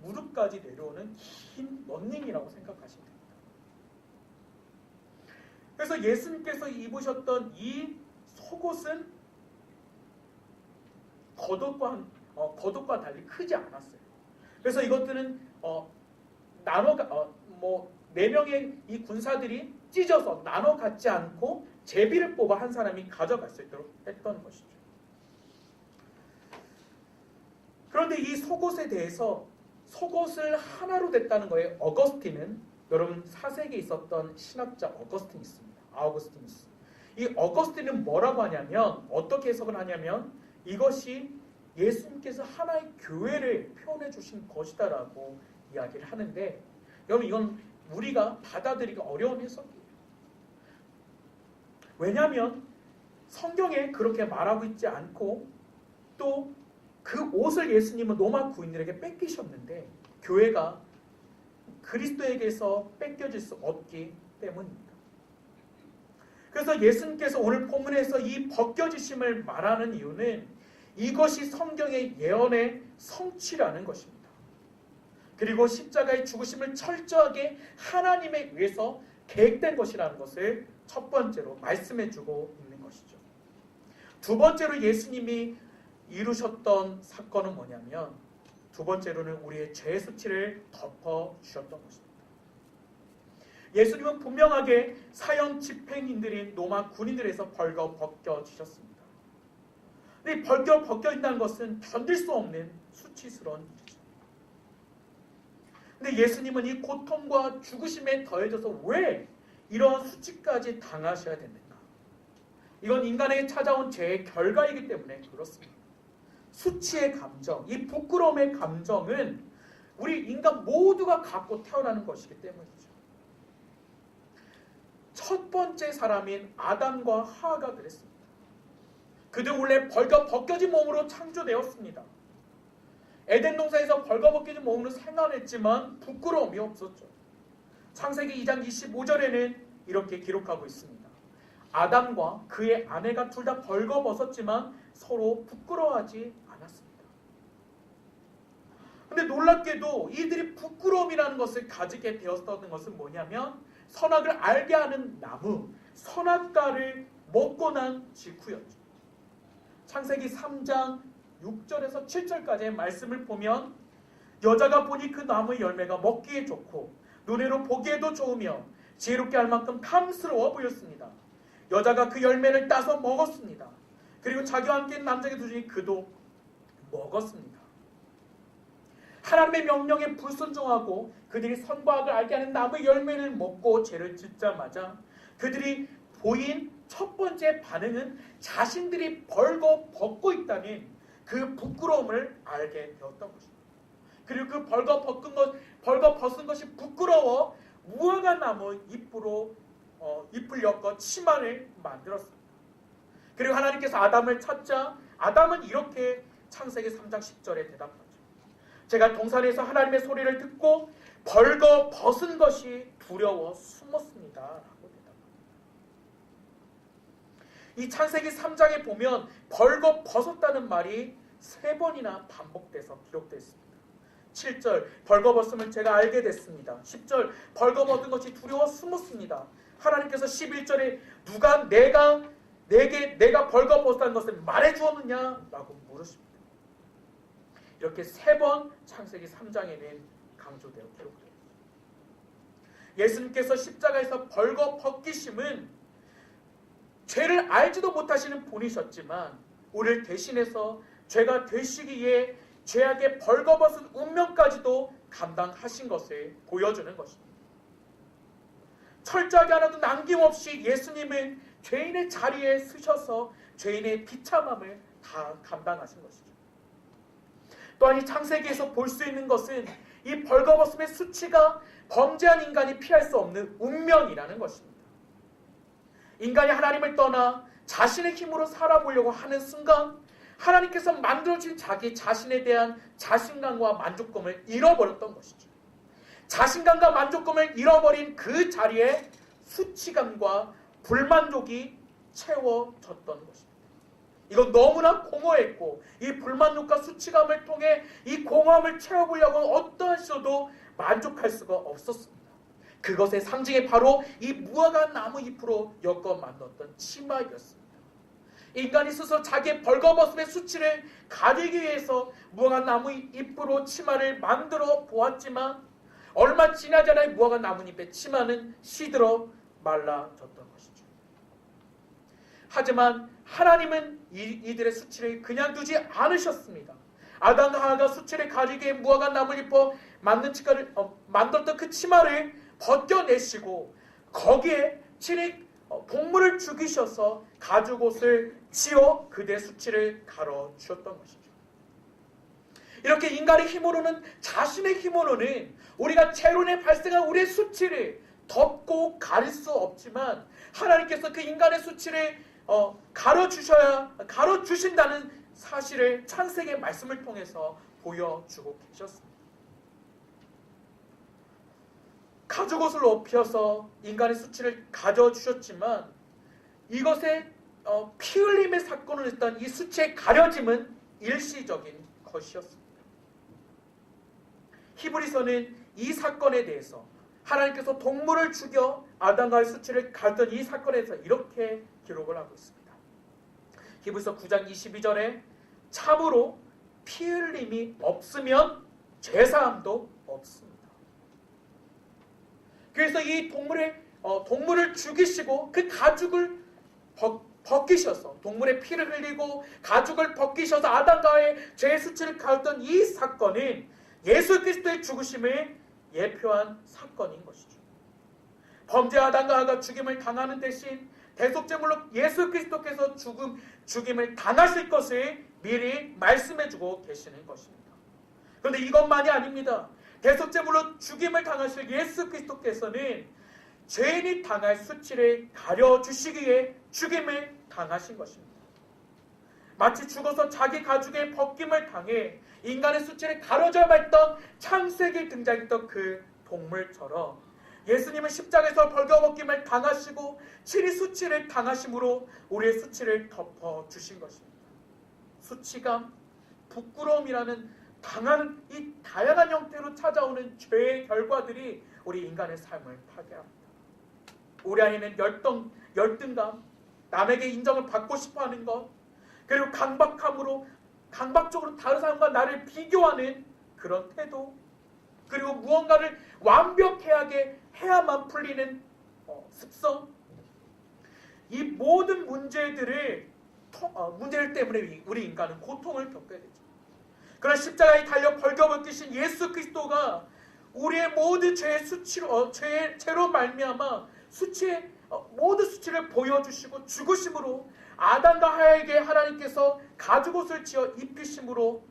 무릎까지 내려오는 긴 런닝이라고 생각하시면 됩니다. 그래서 예수님께서 입으셨던 이 속옷은 겉옷과 달리 크지 않았어요. 그래서 이것들은 네 명의 이 군사들이 찢어서 나눠 갖지 않고 제비를 뽑아 한 사람이 가져갈 수 있도록 했던 것이죠. 그런데 이 속옷에 대해서 속옷을 하나로 됐다는 거에 어거스틴은, 여러분 4세기에 있었던 신학자 어거스틴이 있습니다. 아우구스티누스. 이 어거스틴은 뭐라고 하냐면, 어떻게 해석을 하냐면, 이것이 예수님께서 하나의 교회를 표현해 주신 것이다라고 이야기를 하는데, 여러분 이건 우리가 받아들이기 어려운 해석이에요. 왜냐하면 성경에 그렇게 말하고 있지 않고, 또 그 옷을 예수님은 로마 구인들에게 뺏기셨는데 교회가 그리스도에게서 뺏겨질 수 없기 때문입니다. 그래서 예수님께서 오늘 본문에서 이 벗겨지심을 말하는 이유는 이것이 성경의 예언의 성취라는 것입니다. 그리고 십자가의 죽으심을 철저하게 하나님에 의해서 계획된 것이라는 것을 첫 번째로 말씀해주고 있는 것이죠. 두 번째로 예수님이 이루셨던 사건은 뭐냐면, 두 번째로는 우리의 죄의 수치를 덮어주셨던 것입니다. 예수님은 분명하게 사형 집행인들인 로마 군인들에서 벌거 벗겨지셨습니다. 근데 벌거 벗겨진다는 것은 견딜 수 없는 수치스러운 일이죠. 근데 예수님은 이 고통과 죽으심에 더해져서 왜 이런 수치까지 당하셔야 됐는가? 이건 인간에게 찾아온 죄의 결과이기 때문에 그렇습니다. 수치의 감정, 이 부끄러움의 감정은 우리 인간 모두가 갖고 태어나는 것이기 때문이죠. 첫 번째 사람인 아담과 하와가 그랬습니다. 그들 원래 벌거 벗겨진 몸으로 창조되었습니다. 에덴 동산에서 벌거 벗겨진 몸으로 생활했지만 부끄러움이 없었죠. 창세기 2장 25절에는 이렇게 기록하고 있습니다. 아담과 그의 아내가 둘 다 벌거 벗었지만 서로 부끄러워하지 않았습니다. 근데 놀랍게도 이들이 부끄러움이라는 것을 가지게 되었던 것은 뭐냐면, 선악을 알게 하는 나무 선악과를 먹고 난 직후였죠. 창세기 3장 6절에서 7절까지의 말씀을 보면, 여자가 보니 그 나무의 열매가 먹기에 좋고 눈으로 보기에도 좋으며 지혜롭게 할 만큼 탐스러워 보였습니다. 여자가 그 열매를 따서 먹었습니다. 그리고 자기와 함께 있는 남자에게 두시니 그도 먹었습니다. 하나님의 명령에 불순종하고 그들이 선과 악을 알게 하는 나무의 열매를 먹고 죄를 짓자마자 그들이 보인 첫 번째 반응은 자신들이 벌거 벗고 있다는 그 부끄러움을 알게 되었던 것입니다. 그리고 그 벌거 벗은 것이 부끄러워 무화과 나무 잎을 엮어 치마를 만들었습니다. 그리고 하나님께서 아담을 찾자 아담은 이렇게 창세기 3장 10절에 대답하죠. 제가 동산에서 하나님의 소리를 듣고 벌거 벗은 것이 두려워 숨었습니다. 라고 대답합니다. 이 창세기 3장에 보면 벌거 벗었다는 말이 3번이나 반복돼서 기록되어 있습니다. 7절 벌거 벗음을 제가 알게 됐습니다. 10절 벌거 벗은 것이 두려워 숨었습니다. 하나님께서 11절에 누가 내가 벌거 벗었다는 것을 말해 주었느냐? 라고 물으십니다. 이렇게 3번 창세기 3장에는 강조되어 기록되어 있습니다. 예수님께서 십자가에서 벌거 벗기심은 죄를 알지도 못하시는 분이셨지만 우리를 대신해서 죄가 되시기에 죄악의 벌거벗은 운명까지도 감당하신 것을 보여주는 것입니다. 철저하게 하나도 남김없이 예수님은 죄인의 자리에 서셔서 죄인의 비참함을 다 감당하신 것이죠. 또한 이 창세기에서 볼 수 있는 것은 이 벌거벗음의 수치가 범죄한 인간이 피할 수 없는 운명이라는 것입니다. 인간이 하나님을 떠나 자신의 힘으로 살아보려고 하는 순간 하나님께서 만들어진 자기 자신에 대한 자신감과 만족감을 잃어버렸던 것이죠. 자신감과 만족감을 잃어버린 그 자리에 수치감과 불만족이 채워졌던 것입니다. 이건 너무나 공허했고 이 불만족과 수치감을 통해 이 공허함을 채워보려고 어떠한 시도도 만족할 수가 없었습니다. 그것의 상징이 바로 이 무화과 나무 잎으로 엮어 만들었던 치마였습니다. 인간이 스스로 자기의 벌거벗음의 수치를 가리기 위해서 무화과 나무 잎으로 치마를 만들어 보았지만 얼마 지나지 않아 무화과 나뭇잎의 치마는 시들어 말라졌던 것이죠. 하지만 하나님은 이들의 수치를 그냥 두지 않으셨습니다. 아담과 하와가 수치를 가리기 위해 무화과 나뭇잎으로 만들었던 그 치마를 벗겨내시고 거기에 친히 동물을 죽이셔서 가죽옷을 지어 그들의 수치를 가려주셨던 것이죠. 이렇게 인간의 힘으로는 자신의 힘으로는 우리가 재론에 발생한 우리의 수치를 덮고 가릴 수 없지만 하나님께서 그 인간의 수치를 가려주신다는 사실을 창세기의 말씀을 통해서 보여주고 계셨습니다. 가죽옷을 입혀서 인간의 수치를 가져주셨지만 이것에 피 흘림의 사건을 했던 이 수치의 가려짐은 일시적인 것이었습니다. 히브리서는 이 사건에 대해서 하나님께서 동물을 죽여 아담과의 수치를 가렸던 이 사건에 대해서 이렇게 기록을 하고 있습니다. 히브리서 9장 22절에 참으로 피 흘림이 없으면 죄사함도 없습니다. 그래서 이 동물을 죽이시고 그 가죽을 벗기셔서 동물의 피를 흘리고 가죽을 벗기셔서 아담과의 죄의 수치를 가렸던 이 사건은 예수 그리스도의 죽으심을 예표한 사건인 것이죠. 범죄 아담과 하와가 죽임을 당하는 대신 대속제물로 예수 그리스도께서 죽임을 당하실 것을 미리 말씀해주고 계시는 것입니다. 그런데 이것만이 아닙니다. 대속제물로 죽임을 당하실 예수 그리스도께서는 죄인이 당할 수치를 가려주시기 위해 죽임을 당하신 것입니다. 마치 죽어서 자기 가죽의 벗김을 당해 인간의 수치를 가려줘야 했던 창세기에 등장했던 그 동물처럼 예수님은 십자가에서 벌거벗김을 당하시고 친히 수치를 당하심으로 우리의 수치를 덮어주신 것입니다. 수치감, 부끄러움이라는 당하는 이 다양한 형태로 찾아오는 죄의 결과들이 우리 인간의 삶을 파괴합니다. 우리 안에는 열등감, 남에게 인정을 받고 싶어하는 것, 그리고 강박적으로 다른 사람과 나를 비교하는 그런 태도, 그리고 무언가를 완벽하게 해야만 풀리는 습성, 이 모든 문제들 때문에 우리 인간은 고통을 겪게 되죠. 그러나 십자가에 달려 벌거벗기신 예수 그리스도가 우리의 모든 죄의 죄로 말미암아 모든 수치를 보여주시고 죽으심으로 아담과 하와에게 하나님께서 가죽옷을 지어 입히심으로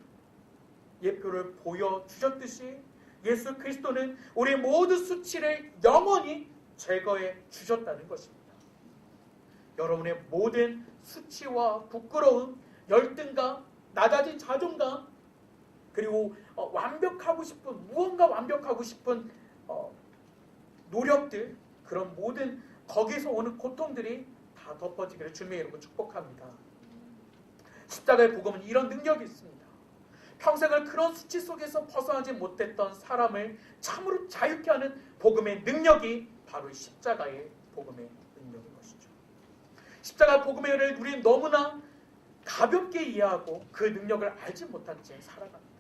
예표를 보여주셨듯이 예수 그리스도는 우리의 모든 수치를 영원히 제거해 주셨다는 것입니다. 여러분의 모든 수치와 부끄러움, 열등감, 낮아진 자존감, 그리고 무언가 완벽하고 싶은 노력들, 그런 모든 거기서 오는 고통들이 다 덮어지기를 주님의 이름으로 축복합니다. 십자가의 복음은 이런 능력이 있습니다. 평생을 그런 수치 속에서 벗어나지 못했던 사람을 참으로 자유케 하는 복음의 능력이 바로 이 십자가의 복음의 능력인 것이죠. 십자가 복음의 은혜를 우리는 너무나 가볍게 이해하고 그 능력을 알지 못한 채 살아갑니다.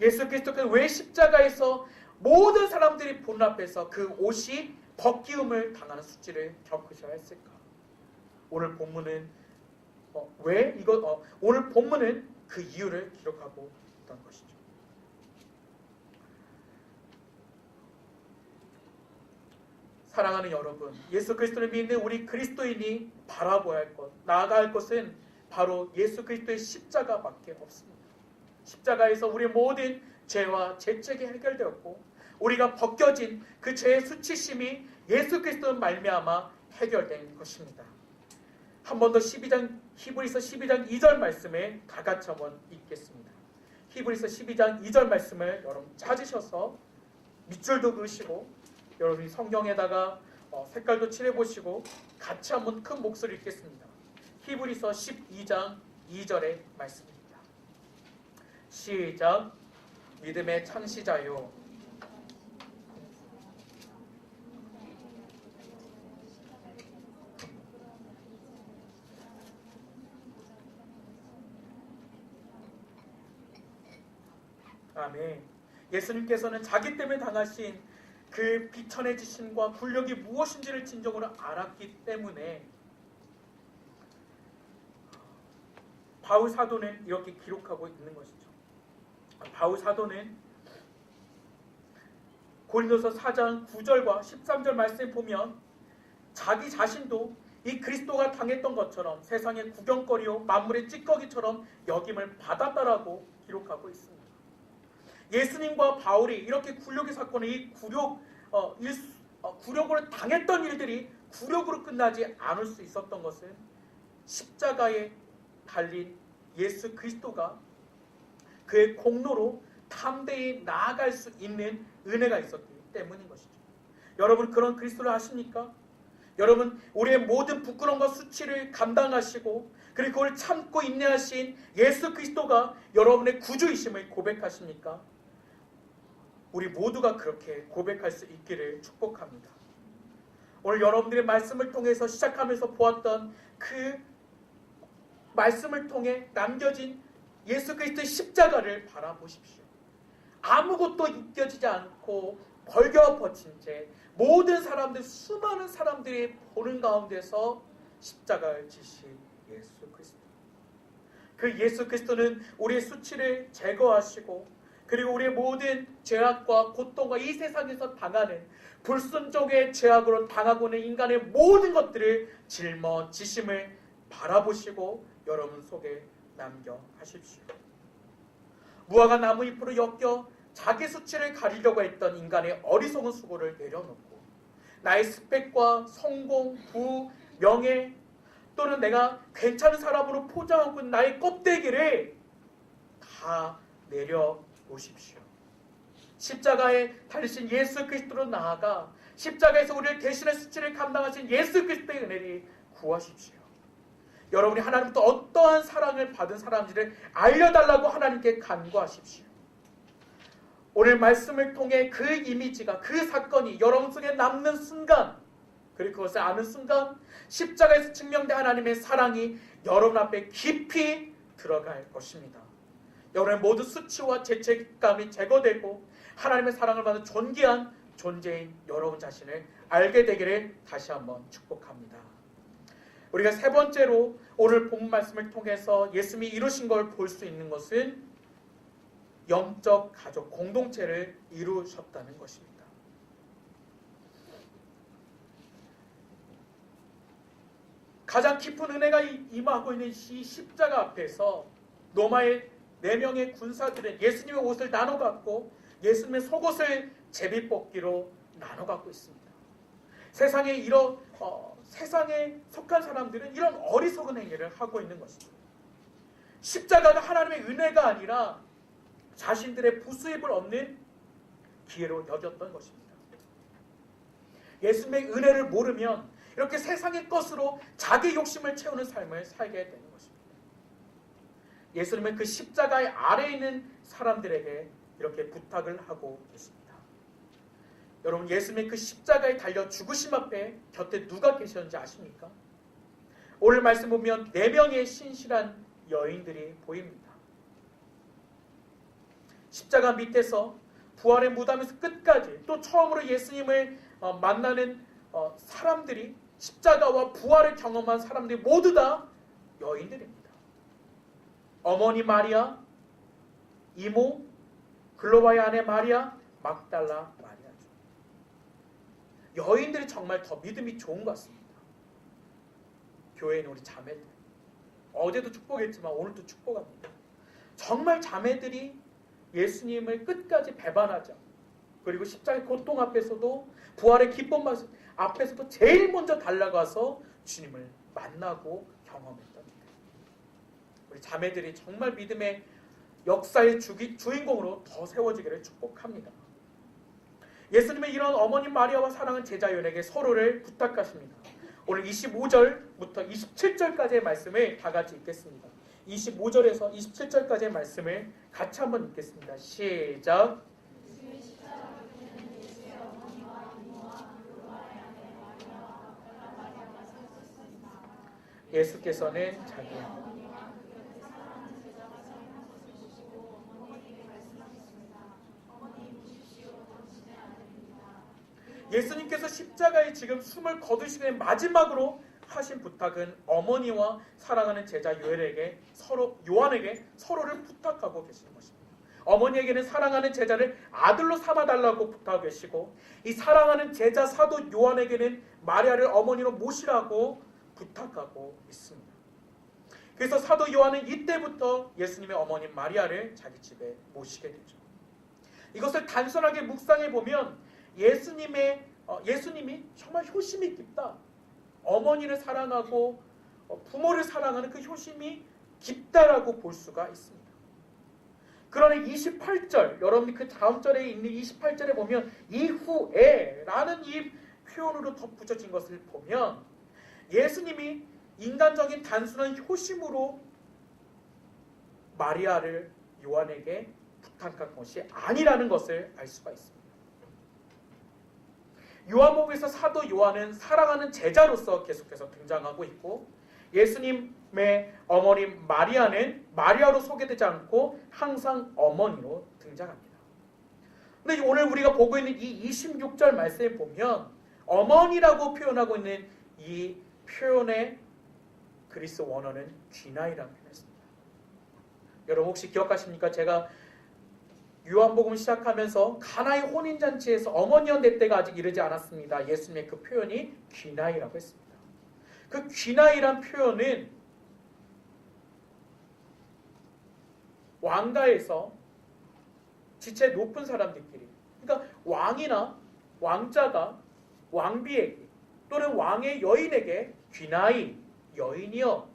예수 그리스도께서 왜 십자가에서 모든 사람들이 보는 앞에서 그 옷이 벗기움을 당하는 수치를 겪으셔야 했을까? 오늘 본문은 오늘 본문은 그 이유를 기록하고 있던 것이죠. 사랑하는 여러분, 예수 그리스도를 믿는 우리 그리스도인이 바라보아야 할 것, 나아가야 할 것은 바로 예수 그리스도의 십자가밖에 없습니다. 십자가에서 우리의 모든 죄와 죄책이 해결되었고 우리가 벗겨진 그 죄의 수치심이 예수 그리스도의 말미암아 해결된 것입니다. 한 번 더 히브리서 12장 2절 말씀에 다 같이 한번 읽겠습니다. 히브리서 12장 2절 말씀을 여러분 찾으셔서 밑줄도 그으시고 여러분이 성경에다가 색깔도 칠해보시고 같이 한번 큰 목소리 읽겠습니다. 히브리서 12장 2절의 말씀입니다. 시작. 믿음의 창시자요 아멘. 예수님께서는 자기 때문에 당하신 그 비천해지심과 굴욕이 무엇인지를 진정으로 알았기 때문에 바울 사도는 이렇게 기록하고 있는 것이죠. 바울 사도는 고린도서 4장 9절과 13절 말씀에 보면 자기 자신도 이 그리스도가 당했던 것처럼 세상의 구경거리요 만물의 찌꺼기처럼 여김을 받았다라고 기록하고 있습니다. 예수님과 바울이 이렇게 굴욕의 사건을 이 굴욕으로 당했던 일들이 굴욕으로 끝나지 않을 수 있었던 것은 십자가에 달린 예수 그리스도가 그의 공로로 담대히 나아갈 수 있는 은혜가 있었기 때문인 것이죠. 여러분 그런 그리스도를 아십니까? 여러분 우리의 모든 부끄러움과 수치를 감당하시고 그리고 그걸 참고 인내하신 예수 그리스도가 여러분의 구주이심을 고백하십니까? 우리 모두가 그렇게 고백할 수 있기를 축복합니다. 오늘 여러분들의 말씀을 통해서 시작하면서 보았던 그 말씀을 통해 남겨진 예수 그리스도의 십자가를 바라보십시오. 아무것도 입겨지지 않고 벌겨벗은 채 모든 사람들, 수많은 사람들이 보는 가운데서 십자가를 지신 예수 그리스도. 그 예수 그리스도는 우리의 수치를 제거하시고 그리고 우리의 모든 죄악과 고통과 이 세상에서 당하는 불순종의 죄악으로 당하고 있는 인간의 모든 것들을 짊어지심을 바라보시고 여러분 속에 남겨하십시오. 무화과 나무 잎으로 엮여 자기 수치를 가리려고 했던 인간의 어리석은 수고를 내려놓고 나의 스펙과 성공, 부, 명예 또는 내가 괜찮은 사람으로 포장하고 있는 나의 껍데기를 다 내려놓으십시오. 십자가에 달리신 예수 그리스도로 나아가 십자가에서 우리를 대신의 수치를 감당하신 예수 그리스도의 은혜를 구하십시오. 여러분이 하나님부터 어떠한 사랑을 받은 사람인지를 알려달라고 하나님께 간구하십시오. 오늘 말씀을 통해 그 이미지가 그 사건이 여러분 속에 남는 순간 그리고 그것을 아는 순간 십자가에서 증명된 하나님의 사랑이 여러분 앞에 깊이 들어갈 것입니다. 여러분의 모든 수치와 죄책감이 제거되고 하나님의 사랑을 받는 존귀한 존재인 여러분 자신을 알게 되기를 다시 한번 축복합니다. 우리가 세 번째로 오늘 본 말씀을 통해서 예수님이 이루신 걸 볼 수 있는 것은 영적 가족 공동체를 이루셨다는 것입니다. 가장 깊은 은혜가 임하고 있는 이 십자가 앞에서 로마의 4명의 군사들은 예수님의 옷을 나눠 갖고 예수님의 속옷을 제비뽑기로 나눠 갖고 있습니다. 세상에 속한 사람들은 이런 어리석은 행위를 하고 있는 것입니다. 십자가가 하나님의 은혜가 아니라 자신들의 부수입을 얻는 기회로 여겼던 것입니다. 예수님의 은혜를 모르면 이렇게 세상의 것으로 자기 욕심을 채우는 삶을 살게 되는 것입니다. 예수님은 그 십자가의 아래에 있는 사람들에게 이렇게 부탁을 하고 계십니다. 여러분 예수님의 그 십자가에 달려 죽으심 앞에 곁에 누가 계셨는지 아십니까? 오늘 말씀 보면 4명의 신실한 여인들이 보입니다. 십자가 밑에서 부활의 무덤에서 끝까지 또 처음으로 예수님을 만나는 사람들이 십자가와 부활을 경험한 사람들이 모두 다 여인들입니다. 어머니 마리아, 이모, 글로바의 아내 마리아, 막달라 마리아죠. 여인들이 정말 더 믿음이 좋은 것 같습니다. 교회에 있는 우리 자매들, 어제도 축복했지만 오늘도 축복합니다. 정말 자매들이 예수님을 끝까지 배반하자. 그리고 십자가의 고통 앞에서도 부활의 기쁨 앞에서도 제일 먼저 달려가서 주님을 만나고 경험했답니다. 우리 자매들이 정말 믿음의 역사의 주인공으로 더 세워지기를 축복합니다. 예수님의 이런 어머님 마리아와 사랑하는 제자 요한에게 서로를 부탁하십니다. 오늘 25절부터 27절까지의 말씀을 다 같이 읽겠습니다. 25절에서 27절까지의 말씀을 같이 한번 읽겠습니다. 시작. 예수께서는 자기 예수님께서 십자가에 지금 숨을 거두시기 전에 마지막으로 하신 부탁은 어머니와 사랑하는 제자 요한에게 서로를 부탁하고 계시는 것입니다. 어머니에게는 사랑하는 제자를 아들로 삼아달라고 부탁하고 계시고, 이 사랑하는 제자 사도 요한에게는 마리아를 어머니로 모시라고 부탁하고 있습니다. 그래서 사도 요한은 이때부터 예수님의 어머니 마리아를 자기 집에 모시게 되죠. 이것을 단순하게 묵상해 보면 예수님이 정말 효심이 깊다. 어머니를 사랑하고 부모를 사랑하는 그 효심이 깊다라고 볼 수가 있습니다. 그러나 28절, 여러분이 그 다음 절에 있는 28절에 보면 이후에 라는 이 표현으로 덧붙여진 것을 보면 예수님이 인간적인 단순한 효심으로 마리아를 요한에게 부탁한 것이 아니라는 것을 알 수가 있습니다. 요한복음에서 사도 요한은 사랑하는 제자로서 계속해서 등장하고 있고, 예수님의 어머니 마리아는 마리아로 소개되지 않고 항상 어머니로 등장합니다. 근데 오늘 우리가 보고 있는 이 26절 말씀에 보면 어머니라고 표현하고 있는 이 표현의 그리스 원어는 귀나이라고 표현했습니다. 여러분 혹시 기억하십니까? 제가 요한복음 시작하면서 가나의 혼인잔치에서 어머니와 내 때가 아직 이르지 않았습니다. 예수님의 그 표현이 귀나이라고 했습니다. 그 귀나이란 표현은 왕가에서 지체 높은 사람들끼리, 그러니까 왕이나 왕자가 왕비에게 또는 왕의 여인에게 귀나이, 여인이여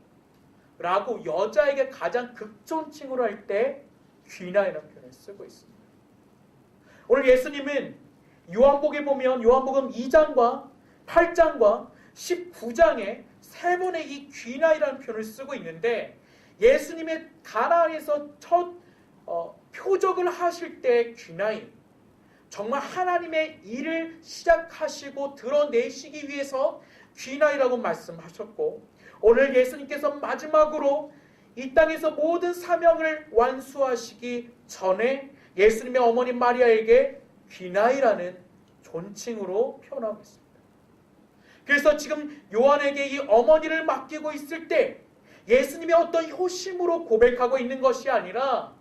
라고 여자에게 가장 극존칭으로 할 때 귀나이라는 표현을 쓰고 있습니다. 오늘 예수님은 요한복음에 보면 요한복음 2장과 8장과 19장에 세 번의 이 귀나이라는 표현을 쓰고 있는데, 예수님의 가나안에서 첫 표적을 하실 때 귀나이, 정말 하나님의 일을 시작하시고 드러내시기 위해서 귀나이라고 말씀하셨고, 오늘 예수님께서 마지막으로 이 땅에서 모든 사명을 완수하시기 전에 예수님의 어머니 마리아에게 귀나이라는 존칭으로 표현하고 있습니다. 그래서 지금 요한에게 이 어머니를 맡기고 있을 때 예수님의 어떤 효심으로 고백하고 있는 것이 아니라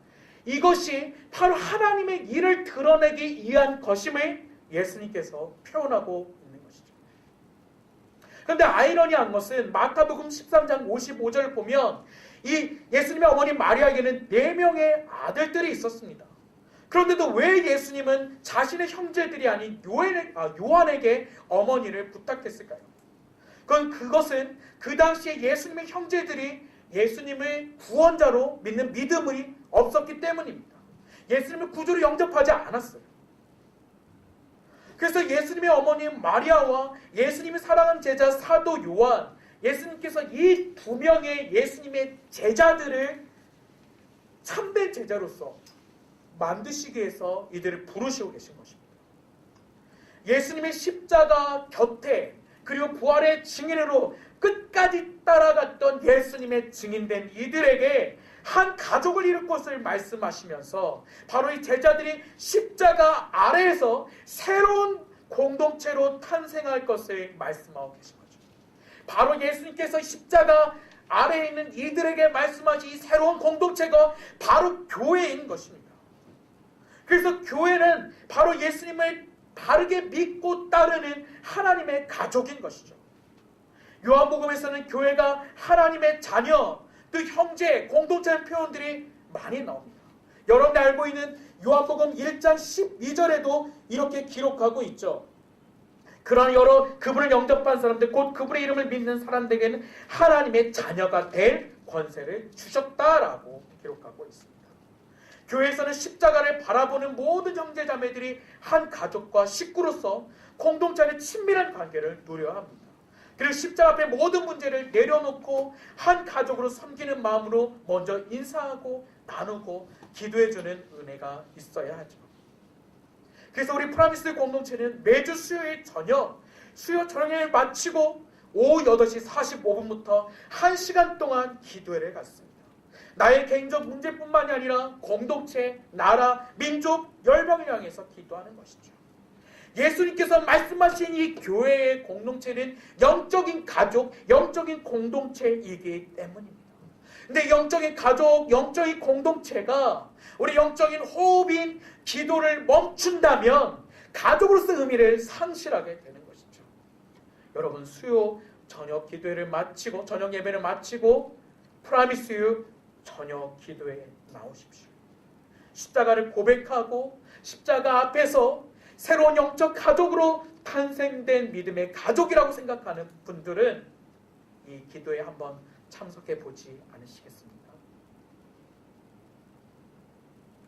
이것이 바로 하나님의 일을 드러내기 위한 것임을 예수님께서 표현하고 있는 것이죠. 그런데 아이러니한 것은 마태복음 13장 55절을 보면 이 예수님의 어머니 마리아에게는 4명의 아들들이 있었습니다. 그런데도 왜 예수님은 자신의 형제들이 아닌 요한에게 어머니를 부탁했을까요? 그것은 그 당시에 예수님의 형제들이 예수님을 구원자로 믿는 믿음이 없었기 때문입니다. 예수님을 구주로 영접하지 않았어요. 그래서 예수님의 어머니 마리아와 예수님이 사랑하는 제자 사도 요한, 예수님께서 이 2명의 예수님의 제자들을 참된 제자로서 만드시기 위해서 이들을 부르시고 계신 것입니다. 예수님의 십자가 곁에 그리고 부활의 증인으로 끝까지 따라갔던 예수님의 증인된 이들에게 한 가족을 이룰 것을 말씀하시면서 바로 이 제자들이 십자가 아래에서 새로운 공동체로 탄생할 것을 말씀하고 계신 거죠. 바로 예수님께서 십자가 아래에 있는 이들에게 말씀하신 이 새로운 공동체가 바로 교회인 것입니다. 그래서 교회는 바로 예수님을 바르게 믿고 따르는 하나님의 가족인 것이죠. 요한복음에서는 교회가 하나님의 자녀, 또 형제, 공동체의 표현들이 많이 나옵니다. 여러분이 알고 있는 요한복음 1장 12절에도 이렇게 기록하고 있죠. 그러나 여러 그분을 영접한 사람들, 곧 그분의 이름을 믿는 사람들에게는 하나님의 자녀가 될 권세를 주셨다라고 기록하고 있습니다. 교회에서는 십자가를 바라보는 모든 형제자매들이 한 가족과 식구로서 공동체 안에 친밀한 관계를 누려야 합니다. 그리고 십자가 앞에 모든 문제를 내려놓고 한 가족으로 섬기는 마음으로 먼저 인사하고 나누고 기도해주는 은혜가 있어야 하죠. 그래서 우리 프라미스 공동체는 매주 수요일 저녁에 마치고 오후 8시 45분부터 1시간 동안 기도회를 갖습니다. 나의 개인적 문제뿐만이 아니라 공동체, 나라, 민족, 열방을 향해서 기도하는 것이죠. 예수님께서 말씀하신 이 교회의 공동체는 영적인 가족, 영적인 공동체이기 때문입니다. 근데 영적인 가족, 영적인 공동체가 우리 영적인 호흡인 기도를 멈춘다면 가족으로서 의미를 상실하게 되는 것이죠. 여러분, 수요 저녁 기도회를 마치고, 저녁 예배를 마치고 프라미스유 저녁 기도회에 나오십시오. 십자가를 고백하고 십자가 앞에서 새로운 영적 가족으로 탄생된 믿음의 가족이라고 생각하는 분들은 이 기도에 한번 참석해 보지 않으시겠습니까?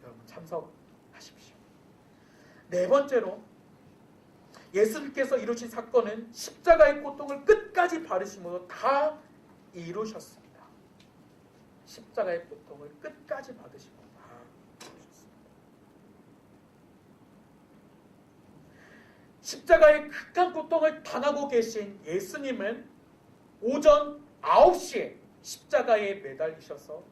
여러분, 참석하십시오. 네 번째로, 예수님께서 이루신 사건은 십자가의 고통을 끝까지 받으심으로 다 이루셨습니다. 십자가의 고통을 끝까지 받으시고 다 이루셨습니다. 십자가의 극한 고통을 당하고 계신 예수님은 오전 9시에 십자가에 매달리셔서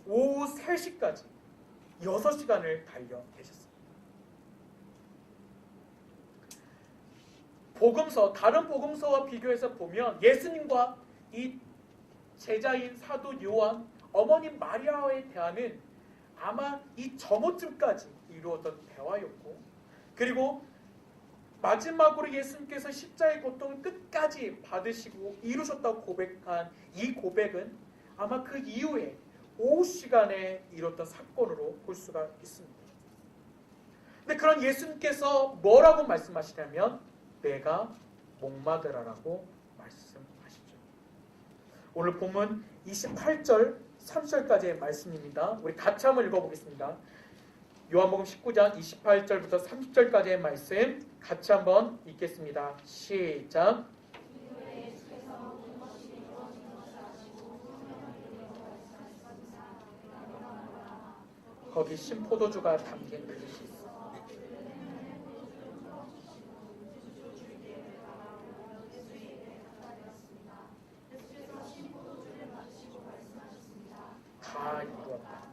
오후 3시까지 6시간을 달려 계셨습니다. 다른 복음서와 비교해서 보면 예수님과 이 제자인 사도 요한, 어머님 마리아에 대하는 아마 이 점호쯤까지 이루었던 대화였고, 그리고 마지막으로 예수님께서 십자가의 고통을 끝까지 받으시고 이루셨다고 고백한 이 고백은 아마 그 이후에 오후 시간에 이뤘던 사건으로 볼 수가 있습니다. 근데 그런 예수님께서 뭐라고 말씀하시냐면 내가 목마르다라고 말씀하시죠. 오늘 본문 28절 30절까지의 말씀입니다. 우리 같이 한번 읽어보겠습니다. 요한복음 19장 28절부터 30절까지의 말씀 같이 한번 읽겠습니다. 시작. 거기 신포도주가 담긴 그릇이 있어. 다 이루었다.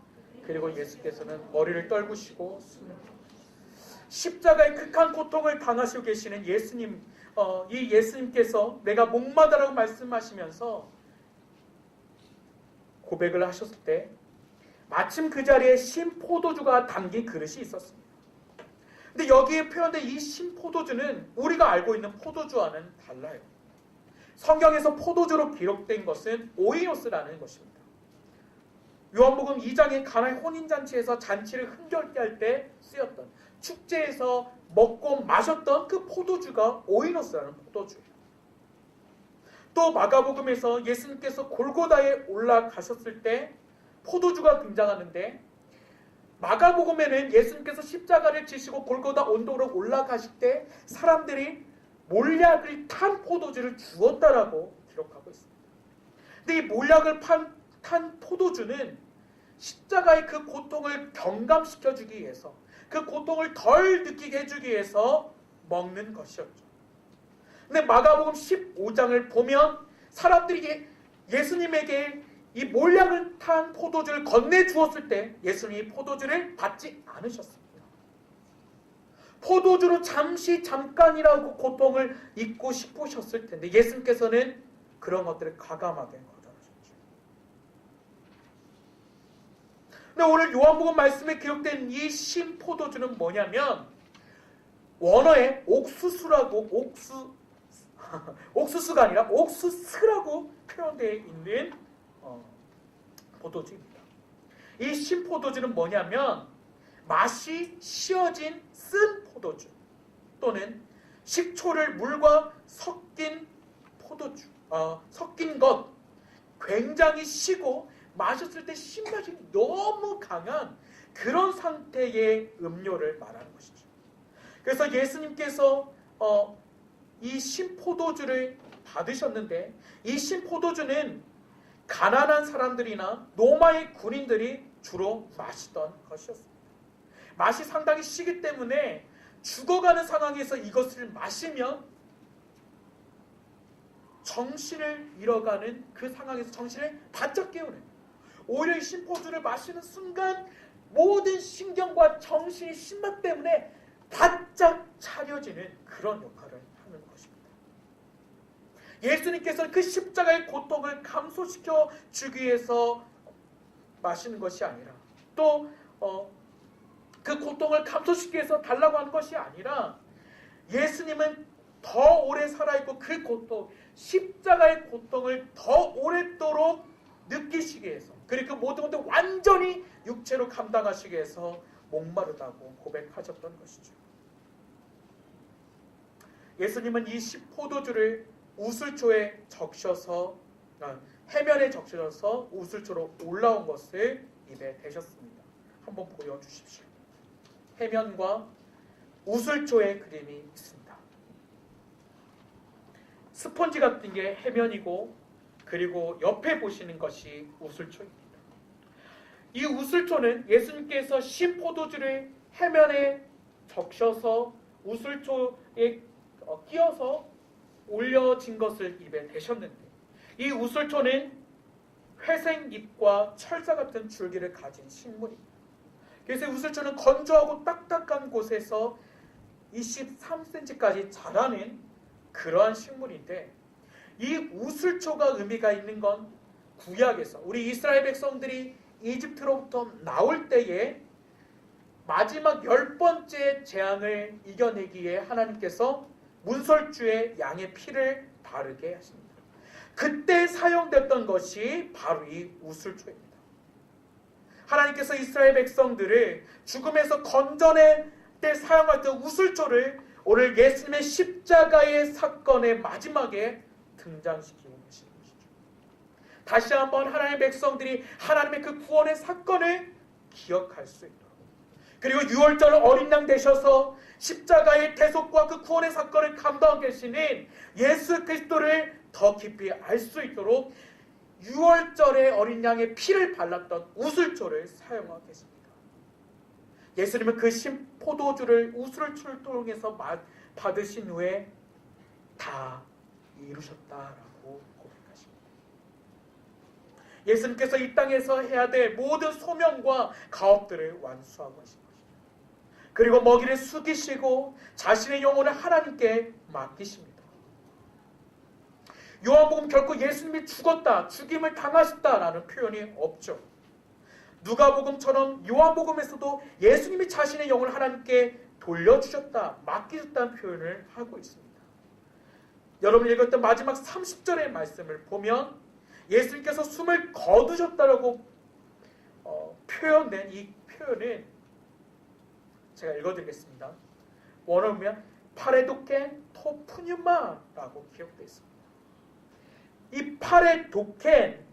그리고 예수께서는 머리를 떨구시고 숨을 십자가의 극한 고통을 당하시고 계시는 예수님, 이 예수님께서 내가 목마르다라고 말씀하시면서 고백을 하셨을 때 마침 그 자리에 신포도주가 담긴 그릇이 있었습니다. 근데 여기에 표현된 이 신포도주는 우리가 알고 있는 포도주와는 달라요. 성경에서 포도주로 기록된 것은 오이노스라는 것입니다. 요한복음 2장의 가나의 혼인잔치에서 잔치를 흥겹게 할 때 쓰였던, 축제에서 먹고 마셨던 그 포도주가 오이노스라는 포도주예요. 또 마가복음에서 예수님께서 골고다에 올라가셨을 때 포도주가 등장하는데, 마가복음에는 예수님께서 십자가를 지시고 골고다 언덕으로 올라가실 때 사람들이 몰약을 탄 포도주를 주었다라고 기록하고 있습니다. 근데 이 몰약을 탄 포도주는 십자가의 그 고통을 경감시켜주기 위해서, 그 고통을 덜 느끼게 해주기 위해서 먹는 것이었죠. 근데 마가복음 15장을 보면 사람들이 예수님에게 이 몰약을 탄 포도주를 건네주었을 때 예수님이 포도주를 받지 않으셨습니다. 포도주로 잠깐이라고 고통을 잊고 싶으셨을 텐데 예수님께서는 그런 것들을 과감하게 거절하셨죠. 근데 오늘 요한복음 말씀에 기록된 이 신포도주는 뭐냐면 원어에 옥수수라고, 옥수수가 아니라 옥수스라고 표현되어 있는 포도주입니다. 이 신포도주는 뭐냐면 맛이 시어진 쓴 포도주 또는 식초를 물과 섞인 포도주, 섞인 것 굉장히 시고 마셨을 때 신맛이 너무 강한 그런 상태의 음료를 말하는 것이죠. 그래서 예수님께서 이 신포도주를 받으셨는데 이 신포도주는 가난한 사람들이나 로마의 군인들이 주로 마시던 것이었습니다. 맛이 상당히 시기 때문에 죽어가는 상황에서 이것을 마시면 정신을 잃어가는 그 상황에서 정신을 바짝 깨우는, 오히려 이 신포주를 마시는 순간 모든 신경과 정신이 신맛 때문에 바짝 차려지는 그런 역할을 하는 것입니다. 예수님께서는 그 십자가의 고통을 감소시켜 주기 위해서 마시는 것이 아니라 또 그 고통을 감소시키기 위해서 달라고 하는 것이 아니라 예수님은 더 오래 살아있고 그 고통, 십자가의 고통을 더 오랫도록 느끼시기 위해서, 그리고 그 모든 것들 완전히 육체로 감당하시기 위해서 목마르다고 고백하셨던 것이죠. 예수님은 이 포도주를 우슬초에 적셔서 해면에 적셔서 우슬초로 올라온 것을 입에 대셨습니다. 한번 보여주십시오. 해면과 우슬초의 그림이 있습니다. 스펀지 같은 게 해면이고 그리고 옆에 보시는 것이 우슬초입니다. 이 우슬초는 예수님께서 신포도주를 해면에 적셔서 우슬초에 끼워서 올려진 것을 입에 대셨는데, 이 우슬초는 회색잎과 철사 같은 줄기를 가진 식물입니다. 그래서 우슬초는 건조하고 딱딱한 곳에서 23cm까지 자라는 그러한 식물인데, 이 우슬초가 의미가 있는 건 구약에서 우리 이스라엘 백성들이 이집트로부터 나올 때에 마지막 10번째 재앙을 이겨내기에 하나님께서 문설주에 양의 피를 바르게 하십니다. 그때 사용됐던 것이 바로 이 우슬초입니다. 하나님께서 이스라엘 백성들을 죽음에서 건져낼 때 사용했던 우슬초를 오늘 예수님의 십자가의 사건의 마지막에 등장시키고 계시는 것이죠. 다시 한번 하나님의 백성들이 하나님의 그 구원의 사건을 기억할 수 있도록, 그리고 6월절 어린 양 되셔서 십자가의 대속과 그 구원의 사건을 감당하고 계시는 예수 그리스도를 더 깊이 알 수 있도록 6월절의 어린 양의 피를 발랐던 우슬초를 사용하고 계십니다. 예수님은 그 신포도주를 우슬초를 통해서 받으신 후에 다 이루셨다라고 고백하십니다. 예수님께서 이 땅에서 해야 될 모든 소명과 가업들을 완수하고 하신 것입니다. 그리고 먹이를 숙이시고 자신의 영혼을 하나님께 맡기십니다. 요한복음 결코 예수님이 죽었다, 죽임을 당하셨다라는 표현이 없죠. 누가복음처럼 요한복음에서도 예수님이 자신의 영혼을 하나님께 돌려주셨다, 맡기셨다는 표현을 하고 있습니다. 여러분이 읽었던 마지막 30절의 말씀을 보면 예수님께서 숨을 거두셨다라고 표현된 이 표현은 제가 읽어드리겠습니다. 원어로 보면 파레도켄 토푸뉴마라고 기록되어 있습니다. 이 파레도켄이라는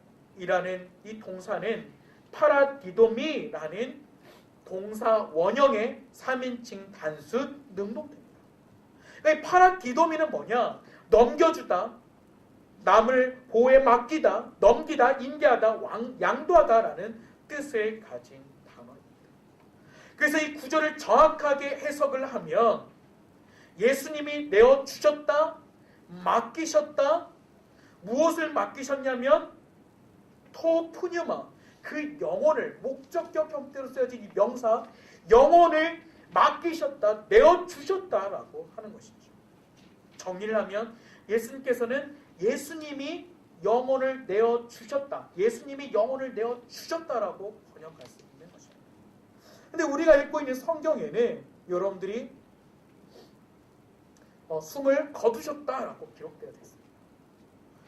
이 동사는 파라디도미라는 동사 원형의 3인칭 단수 능동태입니다. 그러니까 파라디도미는 뭐냐? 넘겨주다, 남을 보호에 맡기다, 넘기다, 인계하다, 양도하다라는 뜻을 가진 단어입니다. 그래서 이 구절을 정확하게 해석을 하면 예수님이 내어주셨다, 맡기셨다, 무엇을 맡기셨냐면 토푸뉴마, 그 영혼을, 목적격 형태로 쓰여진 이 명사, 영혼을 맡기셨다, 내어주셨다라고 하는 것이죠. 정리를 하면 예수님께서는 예수님이 영혼을 내어주셨다, 예수님이 영혼을 내어주셨다라고 번역할 수 있는 것입니다. 근데 우리가 읽고 있는 성경에는 여러분들이 숨을 거두셨다라고 기록되어 있습니다.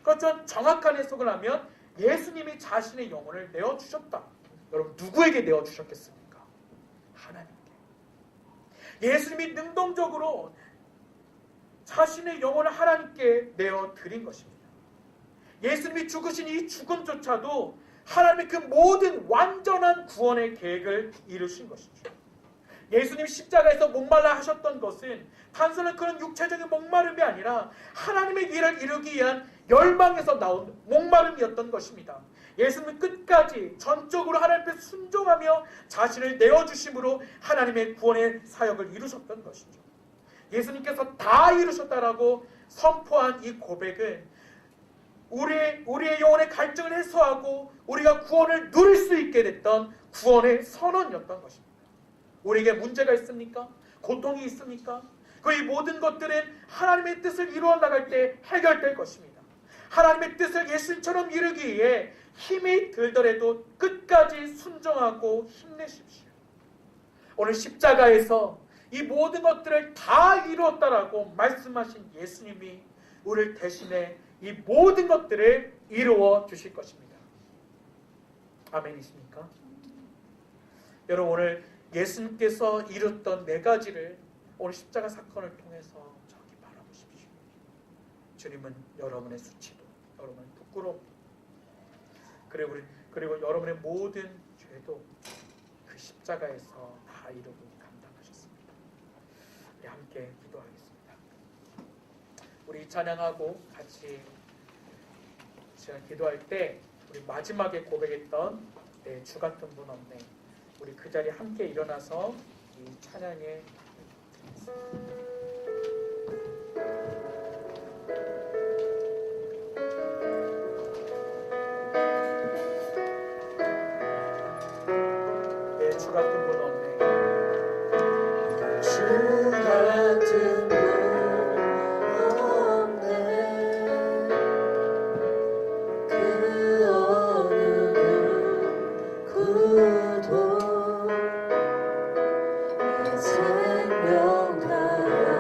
그렇지만 정확한 해석을 하면 예수님이 자신의 영혼을 내어주셨다. 여러분, 누구에게 내어주셨겠습니까? 하나님께. 예수님이 능동적으로 자신의 영혼을 하나님께 내어드린 것입니다. 예수님이 죽으신 이 죽음조차도 하나님의 그 모든 완전한 구원의 계획을 이루신 것이죠. 예수님 십자가에서 목말라 하셨던 것은 단순한 그런 육체적인 목마름이 아니라 하나님의 일을 이루기 위한 열망에서 나온 목마름이었던 것입니다. 예수님은 끝까지 전적으로 하나님 앞에 순종하며 자신을 내어주심으로 하나님의 구원의 사역을 이루셨던 것이죠. 예수님께서 다 이루셨다라고 선포한 이 고백은 우리의 영혼의 갈증을 해소하고 우리가 구원을 누릴 수 있게 됐던 구원의 선언이었던 것입니다. 우리에게 문제가 있습니까? 고통이 있습니까? 그 이 모든 것들은 하나님의 뜻을 이루어 나갈 때 해결될 것입니다. 하나님의 뜻을 예수님처럼 이루기 위해 힘이 들더라도 끝까지 순종하고 힘내십시오. 오늘 십자가에서 이 모든 것들을 다 이루었다라고 말씀하신 예수님이 우리를 대신해 이 모든 것들을 이루어 주실 것입니다. 아멘이십니까? 여러분, 오늘 예수님께서 이뤘던 4가지를 오늘 십자가 사건을 통해서 저기 바라보십시오. 주님은 여러분의 수치도, 여러분의 부끄러움, 그리고 여러분의 모든 죄도 그 십자가에서 다 이루고 감당하셨습니다. 우리 함께 기도하겠습니다. 우리 찬양하고 같이 제가 기도할 때 우리 마지막에 고백했던 내 주 같은 분 없네. 우리 그 자리에 함께 일어나서 이 찬양에 내 주 같은 분 없네. 주 같은 분 없네. 그 어느 누구도 내 생명 다해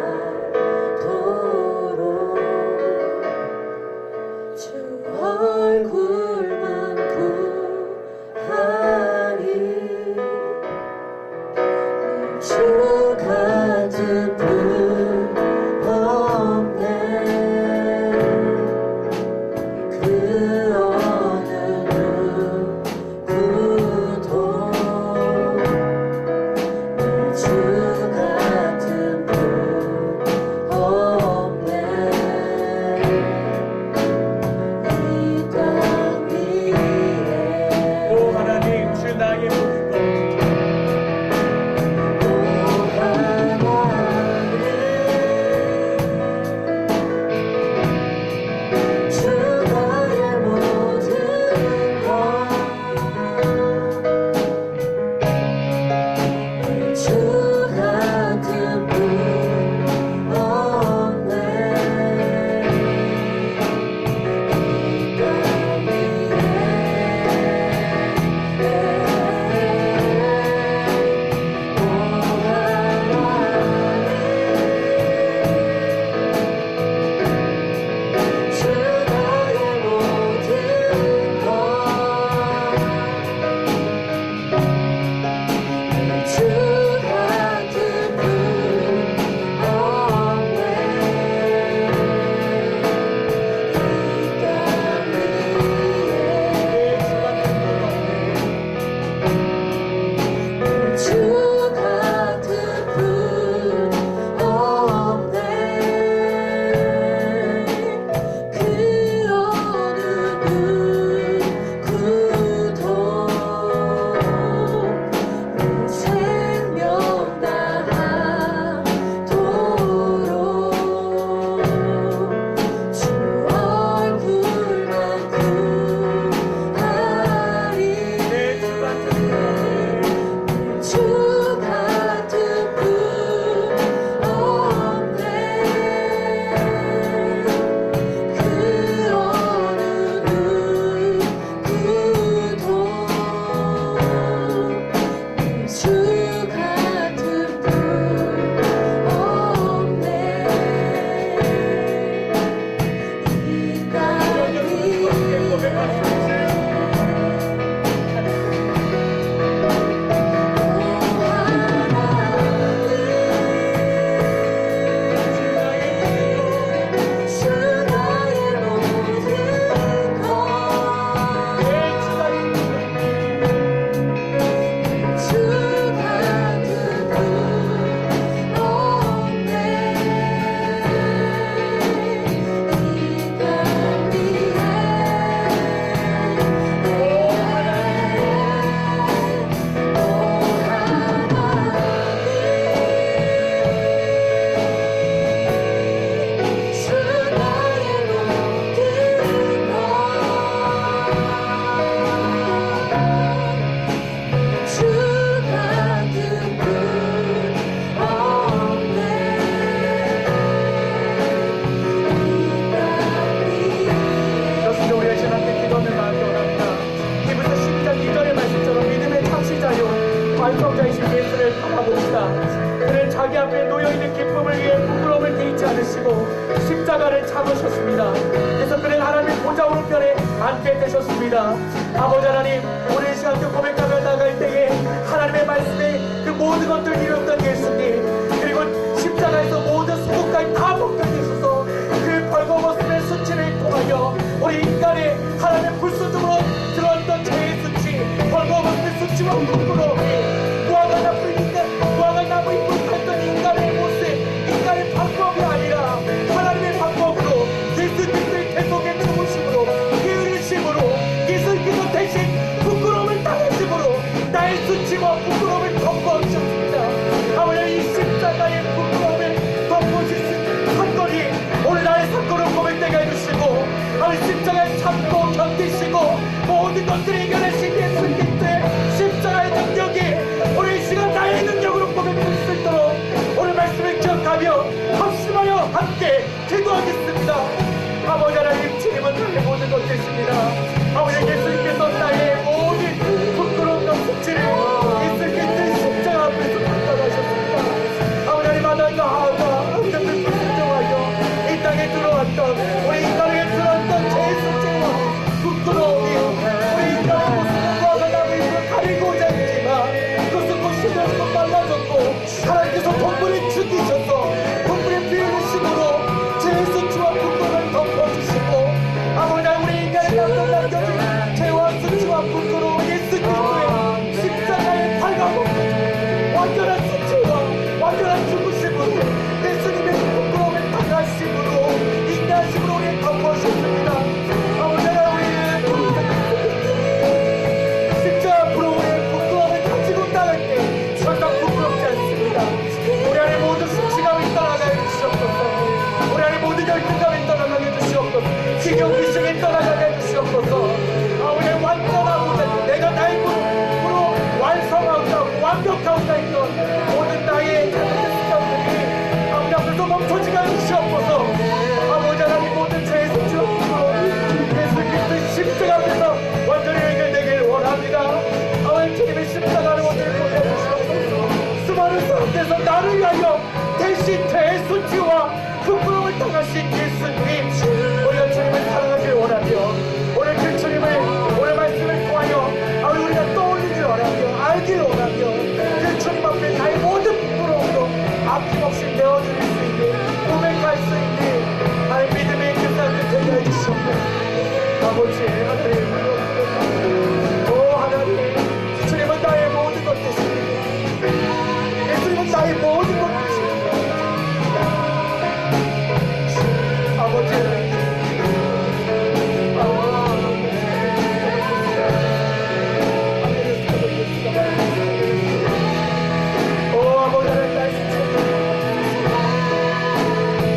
독점자이신 예수를 바라봅시다. 그는 자기 앞에 놓여있는 기쁨을 위해 부끄러움을 개의치 않으시고 십자가를 참으셨습니다. 그래서 그는 하나님의 보좌 오른편에 앉게 되셨습니다. 아버지 하나님, 오늘 시간도 고백하며 나갈 때에 하나님의 말씀에 그 모든 것들을 이뤘던 예수님, 그리고 십자가에서 모든 수고까지 다 벗겨내셔서 그 벌거벗음의 수치를 통하여 우리 인간의 하나님의 불순종으로 들어왔던 죄의 수치, 벌거벗음의 수치와 부끄러움이 무화과 나무 잎을 탔던 인간의 모습, 인간의 방법이 아니라 하나님의 방법으로 예수 그리스도의 대속의 죽으심으로 게으르심으로 예수께서 대신 부끄러움을 당하심으로 나의 수치와 부끄러움을 덮어주셨습니다. 아버지, 이 십자가의 부끄러움을 덮어주신 사건이 오늘 나의 사건을 고백되게 해주시고 아버지, 십자가에 참고 견디시고 모든 것들을 이겨내신 예수 그리스도의 십자가의 능력이 오늘 이 시간 나의 능력으로 고백될 수 있도록 오늘 말씀을 기억하며 합심하여 함께 기도하겠습니다. 아버지 하나님, 주님은 나의 모든 것 되십니다. 아버지, 예수님께서 나의 모든 부끄러움과 수치를 예수 그리스도의 십자가 앞에서 감당하셨습니다. 아버지 하나님, 하나님과 하나가 아버지를 불순종하여 이 땅에 들어왔던 우리 인간에게 들어왔던 죄의 수치와 부끄러움이 우리 인간의 모습을 무화과 나무 잎으로 가리고자 했지만 그것은 곧 시들어서 말라졌고 하나님께서 동물을 죽이셔서 동물의 피 흘리심으로 죄의 수치와 부끄러움을 덮어주시고 아버지, 우리 인간의 남겨진 죄와 수치와 부끄러움 예수 그리스도의 십자가에 발가벗겨진 완전한 수치와 완전한 죽으심으로 예수님의 부끄러움을 당하심으로 인내하심으로 우리를 덮어주셨습니다. 아버지, 우리는 십자가 앞으로 우리의 부끄러움을 가지고 나갈 때 설상 부끄럽지 않습니다. 우리 안에 모든 수치감이 떠나가게 해주시옵소서. 우리 안에 모든 열등감이 떠나가게 해주시옵소서. 지경미식이 떠나가게 해주시옵소서. 우리의 완전하고자 내가 나의 몸으로 완성하고자 완벽하고자 했던 모든 나의 잘못된 습관들이 아버지 앞에서 멈춰지게 해주시옵소서. 아버지 하나님, 모든 죄의 수치와 부끄러움 예수 그리스도의 십자가 앞에서 완전히 해결되길 원합니다. 아버지, 주님의 십자가를 오늘 보내주시옵소서. 수많은 사람들에서 나를 위하여 대신 죄의 수치와 부끄러움을 당하신 예수님, 우리가 주님을 사랑하길 원하며 오늘 그 주님을 오늘 말씀을 통하여 아버지 우리가 떠올리길 원하며 알길 원하며 그 주님 앞에 나의 모든 부끄러움도 아낌없이 내어드릴 수 있는 고백할 수 있는 나의 믿음의 그 삶을 되게 해주시옵소서. 아버지 하나님, 오 하나님, 주님은 나의 모든 것 되십니다. 예수님은 나의 모든 것 되십니다. 아버지,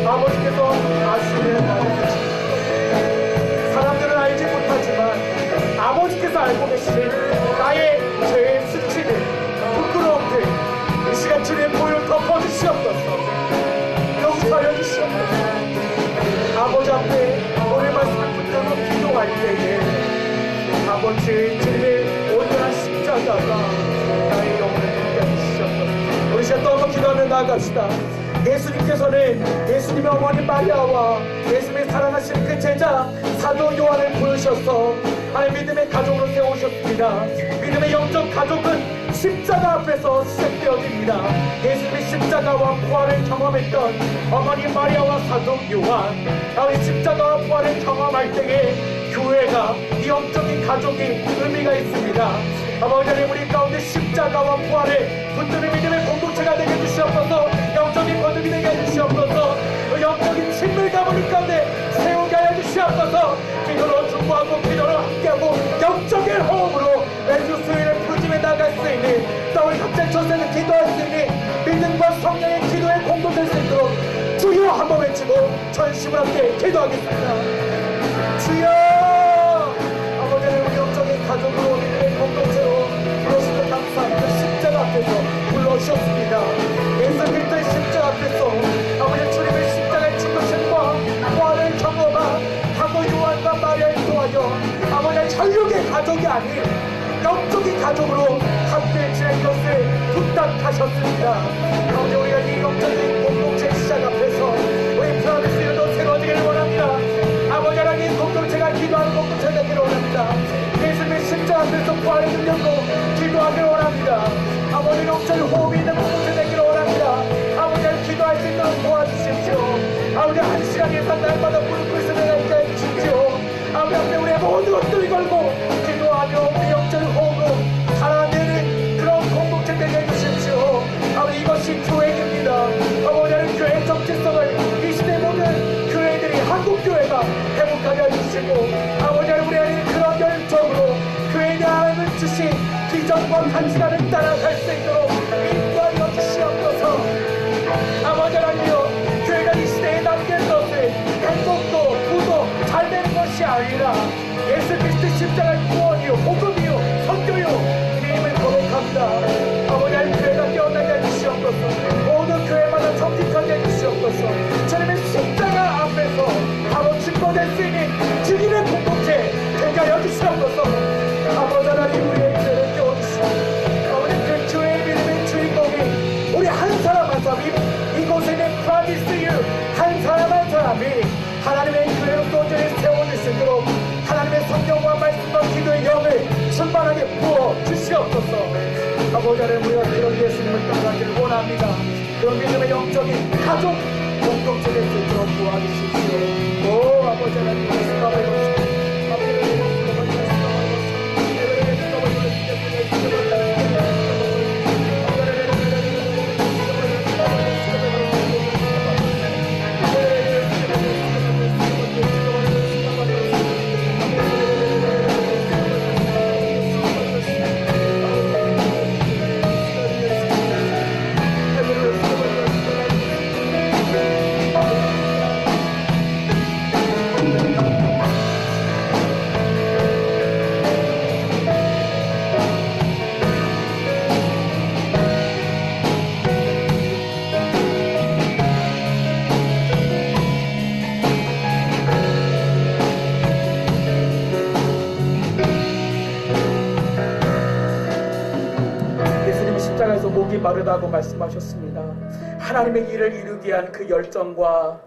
아버지께서 아시는 사람들은 알지 못하지만 아버지께서 알고 계시는 나의 죄의 수치들, 부끄러움들 이 시간 주님의 보혈로 덮어주시옵소서. 용서하여 주시옵소서. 아버지 앞에 오늘 말씀을 붙들고 기도할 때에 아버지, 주님의 온전한 십자가가 나의 영혼을 듣게 해주시옵소서. 우리 시간 또 한번 기도하며 나아갑시다. 예수님께서는 예수님의 어머니 마리아와 예수님의 사랑하시는 그 제자 사도 요한을 부르셔서 하나님 믿음의 가족으로 세우셨습니다. 믿음의 영적 가족은 십자가 앞에서 시작되어집니다. 예수님의 십자가와 부활을 경험했던 어머니 마리아와 사도 요한, 아버지 십자가와 부활을 경험할 때에 교회가 이 영적인 가족이 의미가 있습니다. 아버지 하나님, 우리 가운데 십자가와 부활을 붙드는 믿음의 공동체가 되게 해주시옵소서. 영적인 거듭이 되게 해주시옵소서. 영적인 친밀감을 우리 가운데 세우게 해주시옵소서. 기도로 중보하고 기도로 함께하고 영적인 호흡으로 매주 수요일에 부르짖어 나갈 수 있는 또 우리 각자 전세는 기도할 수 있는 믿음과 성령의 기도에 공동될 수 있도록 주여 한번 외치고 전심을 함께 기도하겠습니다. 주여, 아버지 하나님, 우리 영적인 가족으로 믿음의 공동체로 불러주셔서 감사합니다. 십자가 앞에서 불러주셨습니다. 예수 그리스도의 십자가 앞에서 아버지 주님의 십자가의 죽으심과 부활을 경험한 사도 요한과 마리아를 통하여 아버지 전력의 가족이 아닌 영적인 가족으로 함께 지낸 것을 시작하셨습니다. 아버지 우리가 이 영적인 공동체 시작 앞에서 우리 프라미스도 세워지기를 원합니다. 아버지 하나님 공동체가 기도하는 공동체 되기를 원합니다. 예수님의 십자가 앞에서 부활을 누렸고 기도하기를 원합니다. 아버지 영적인 호흡이 있는 공동체 되기를 원합니다. 아버지를 기도할 수 있도록 도와주십시오. 아버지 한 시간 예상 날마다 무릎 꿇으시는 날짜 해주십시오. 아버지 앞에 우리의 모든 것들을 걸고 기도하며 우리 영적인 호흡을 살아내는 그런 공동체 되게 해주십시오. 아버지 이것이 교회입니다. 아버지 하나님 교회의 정체성을 이 시대 모든 교회들이 한국교회가 회복하게 해주시고 아버지 하나님 우리 하나님 그런 열정으로 교회에 하나님을 주신 기적과 간증하는 따라갈 수 있도록 인도하여 주시옵소서. 아버지 하나님이여 교회가 이 시대에 남길 것을 행복도 부도 잘 되는 것이 아니라 예수 그리스도 십자가의 구원이요 복음이요 선교요 이름을 고백합니다. 아버지 하나님 교회가 깨어나게 해주시옵소서. 모든 교회마다 정직하게 해주시옵소서. 주님의 십자가 앞에서 바로 증거될 수 있는 주님의 공동체 되게 하여 주시옵소서. 아버지 하나님 우리의 교회를 깨워주시옵소서. 아버지 그 교회의 믿음의 주인공이 우리 한 사람 한 사람이 이곳에 있는 프라미스유 한 사람 한 사람이 하나님의 교회로 또전에 세워질 수 있도록 하나님의 성경과 말씀과 기도의 영을 충만하게 부어 주시옵소서. 아버지 하나님 우리가 그런 예수님을 따라가기를 원합니다. 그런 믿음의 영적인 가족 공동체 될 수 있도록 도와주십시오. 오 아버지 하나님 수고하셨습니다. 목이 마르다고 말씀하셨습니다. 하나님의 일을 이루기 위한 그 열정과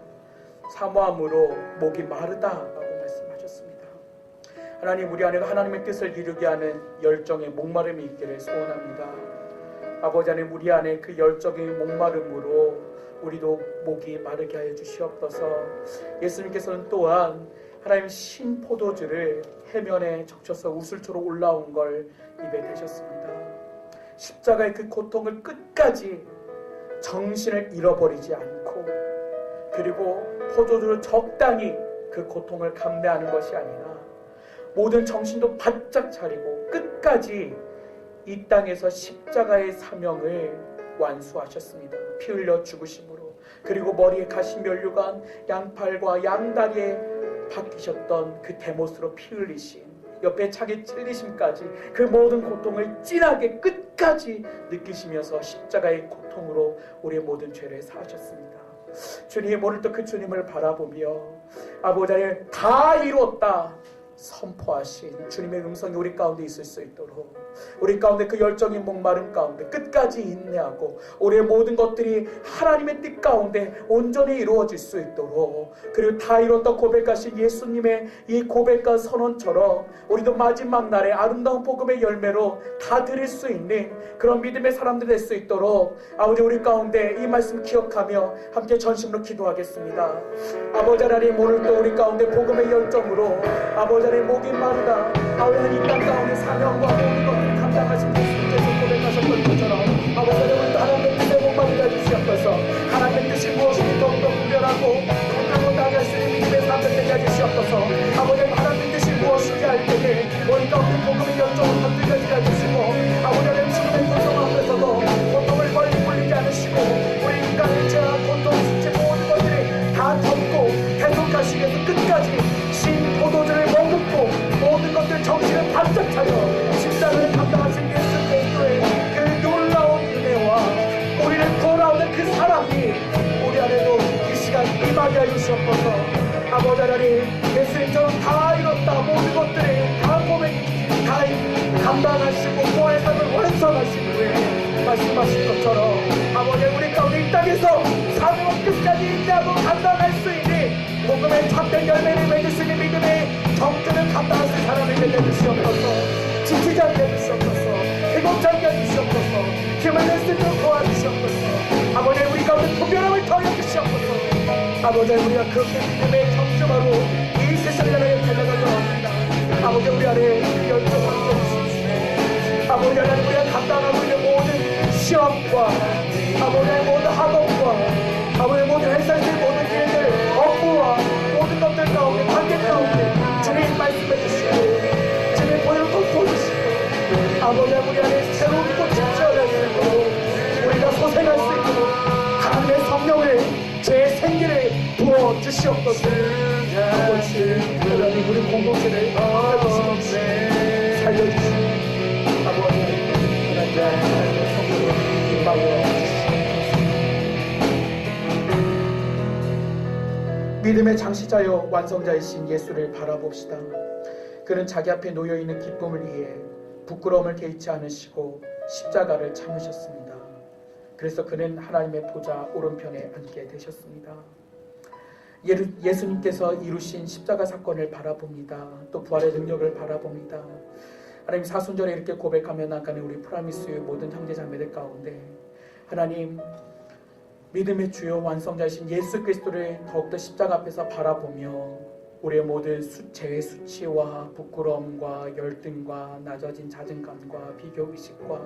사모함으로 목이 마르다라고 말씀하셨습니다. 하나님 우리 안에 하나님의 뜻을 이루게 하는 열정의 목마름이 있기를 소원합니다. 아버지 하나님 우리 안에 그 열정의 목마름으로 우리도 목이 마르게 하여 주시옵소서. 예수님께서는 또한 하나님 신포도주를 해면에 적셔서 우슬초로 올라온 걸 입에 대셨습니다. 십자가의 그 고통을 끝까지 정신을 잃어버리지 않고 그리고 포도주를 적당히 그 고통을 감내하는 것이 아니라 모든 정신도 바짝 차리고 끝까지 이 땅에서 십자가의 사명을 완수하셨습니다. 피 흘려 죽으심으로 그리고 머리에 가시면류관 양팔과 양다리에 박히셨던 그 대못으로 피 흘리신 옆에 차기 찔리심까지 그 모든 고통을 진하게 끝까지 느끼시면서 십자가의 고통으로 우리의 모든 죄를 사하셨습니다. 주님 오늘도 그 주님을 바라보며 아버지 하나님 다 이루었다 선포하신 주님의 음성이 우리 가운데 있을 수 있도록 우리 가운데 그 열정인 목마름 가운데 끝까지 인내하고 우리의 모든 것들이 하나님의 뜻 가운데 온전히 이루어질 수 있도록 그리고 다 이뤘다 고백하신 예수님의 이 고백과 선언처럼 우리도 마지막 날에 아름다운 복음의 열매로 다 드릴 수 있는 그런 믿음의 사람들 될 수 있도록 아버지 우리 가운데 이 말씀 기억하며 함께 전심으로 기도하겠습니다. 아버지 하나님 오늘도 우리 가운데 복음의 열정으로 아버지 하나님 목이 마르다 아버지 이 땅 가운데 사명과 모든 것들을 감당하신 예수님께서 고백하셨던 것처럼 아버지 하나님 우리도 하나님의 뜻에 목마르게 해주시옵소서. 하나님의 뜻이 무엇인지 더욱더 구별하고 건강하고 나아갈 수 있는 믿음의 사람들 되게 해주시옵소서. 아버지 하나님 하나님의 뜻이 무엇인지 알 때에 우리 가운데 복음의 열정을 건드리게 해주시고 아버지 하나님 주님의 고통 앞에서도 고통을 멀리 물리지 않으시고 우리 인간의 죄와 고통, 숙제 모든 것들이 다 덮고 계속하시기 위해서 끝까지 신 포도주를 머금고 모든 것들 정신을 바짝 차려 십자가를 감당하신 예수 그리스도의 그 놀라운 은혜와 우리를 돌아오는 그 사랑이 우리 안에도 이 시간 임하게 해주시옵소서. 아버지 하나님 예수님처럼 다 이뤘다 모든 것들이 다 고백 다 감당하시고 부활의 삶을 완성하신 후에 말씀하신 것처럼 아버지 우리 가운데 이 땅에서 사명을 끝까지 인내하고 감당할 수 있는 복음의 참된 열매를 맺을 수 있는 믿음의 정주를 감당할 수 있는 사람을 되게 해주시옵소서. 지치지 않게 해주시옵소서. 해롭지 않게 해주시옵소서. 힘을 낼 수 있도록 도와주시옵소서. 아버지 우리 가운데 분별함을 더해 주시옵소서. 아버지 우리가 그렇게 믿음의 정주마로 이 세상을 향해 달려가려 합니다. 아버지 우리 안에 열정을 주시옵소서. 아버지 하나님 우리가 감당하고 있는 모든 시험과 아버지의 모든 학업과 아버지의 모든 회사의 모든 일들 업무와 모든 것들 가운데 관계 가운데 주님 말씀해 주시고 주님 보혈을 덮어주시고 아버지 우리 안에 새로운 꽃이 피어날 수 있도록 우리가 소생할 수 있도록 하나님의 성령을 제 생기를 부어주시옵소서. 아버지 하나님 우리 공동체를 살려주시고 아버지 하나님의 성령을 임하여 주시옵소서. 믿음의 장시자여 완성자이신 예수를 바라봅시다. 그는 자기 앞에 놓여있는 기쁨을 위해 부끄러움을 개의치 않으시고 십자가를 참으셨습니다. 그래서 그는 하나님의 보좌 오른편에 앉게 되셨습니다. 예수님께서 이루신 십자가 사건을 바라봅니다. 또 부활의 능력을 바라봅니다. 하나님 사순절에 이렇게 고백하며 나가는 우리 프라미스의 모든 형제자매들 가운데 하나님 믿음의 주요 완성자이신 예수 그리스도를 더욱더 십자가 앞에서 바라보며 우리의 모든 죄의 수치와 부끄러움과 열등과 낮아진 자존감과 비교의식과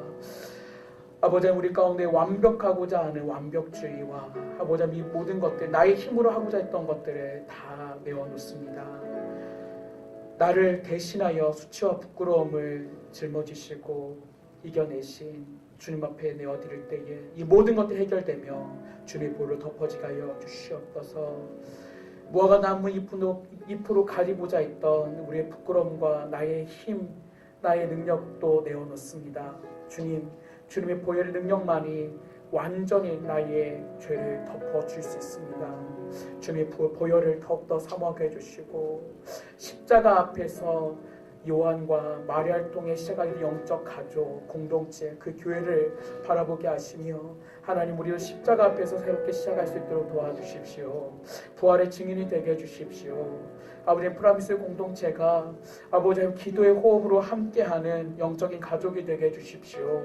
아버지 우리 가운데 완벽하고자 하는 완벽주의와 아버지 이 모든 것들 나의 힘으로 하고자 했던 것들을 다 메워놓습니다. 나를 대신하여 수치와 부끄러움을 짊어지시고 이겨내신 주님 앞에 내어드릴 때에 이 모든 것들이 해결되며 주님의 보혈로 덮어지게 하여 주시옵소서. 무화과 나무 잎으로 가리고자 했던 우리의 부끄러움과 나의 힘, 나의 능력도 내어놓습니다. 주님의 보혈의 능력만이 완전히 나의 죄를 덮어줄 수 있습니다. 주님의 보혈을 더욱더 사모하게 해주시고 십자가 앞에서 요한과 마리아를 통해 시작하는 영적 가족, 공동체, 그 교회를 바라보게 하시며 하나님 우리를 십자가 앞에서 새롭게 시작할 수 있도록 도와주십시오. 부활의 증인이 되게 해주십시오. 아버지 프라미스 공동체가 아버지 기도의 호흡으로 함께하는 영적인 가족이 되게 해주십시오.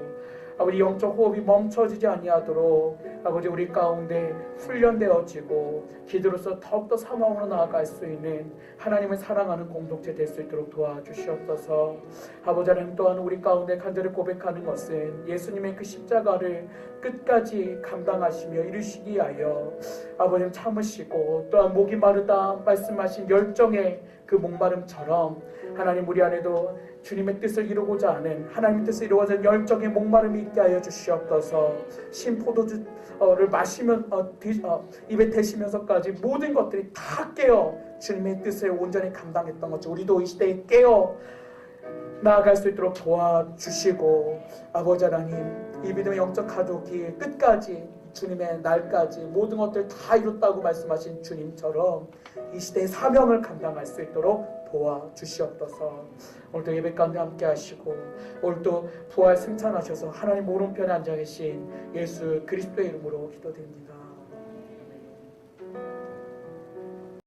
아버지 영적 호흡이 멈춰지지 아니하도록 아버지 우리 가운데 훈련되어지고 기도로서 더욱더 사모함으로 나아갈 수 있는 하나님을 사랑하는 공동체 될 수 있도록 도와주시옵소서. 아버지 하나님 또한 우리 가운데 간절히 고백하는 것은 예수님의 그 십자가를 끝까지 감당하시며 이루시기 위하여 아버님 참으시고 또한 목이 마르다 말씀하신 열정의 그 목마름처럼 하나님 우리 안에도 주님의 뜻을 이루고자 하는 하나님의 뜻을 이루고자 하는 열정의 목마름이 있게 하여 주시옵소서. 신포도주를 마시면 입에 대시면서까지 모든 것들이 다 깨어 주님의 뜻을 온전히 감당했던 것처럼 우리도 이 시대에 깨어 나아갈 수 있도록 도와주시고 아버지 하나님 이 믿음의 영적 가족이 끝까지 주님의 날까지 모든 것들 다 이뤘다고 말씀하신 주님처럼 이 시대의 사명을 감당할 수 있도록 도와주시옵소서. 오늘도 예배 가운데 함께 하시고 오늘도 부활 승천하셔서 하나님 오른편에 앉아 계신 예수 그리스도의 이름으로 기도드립니다.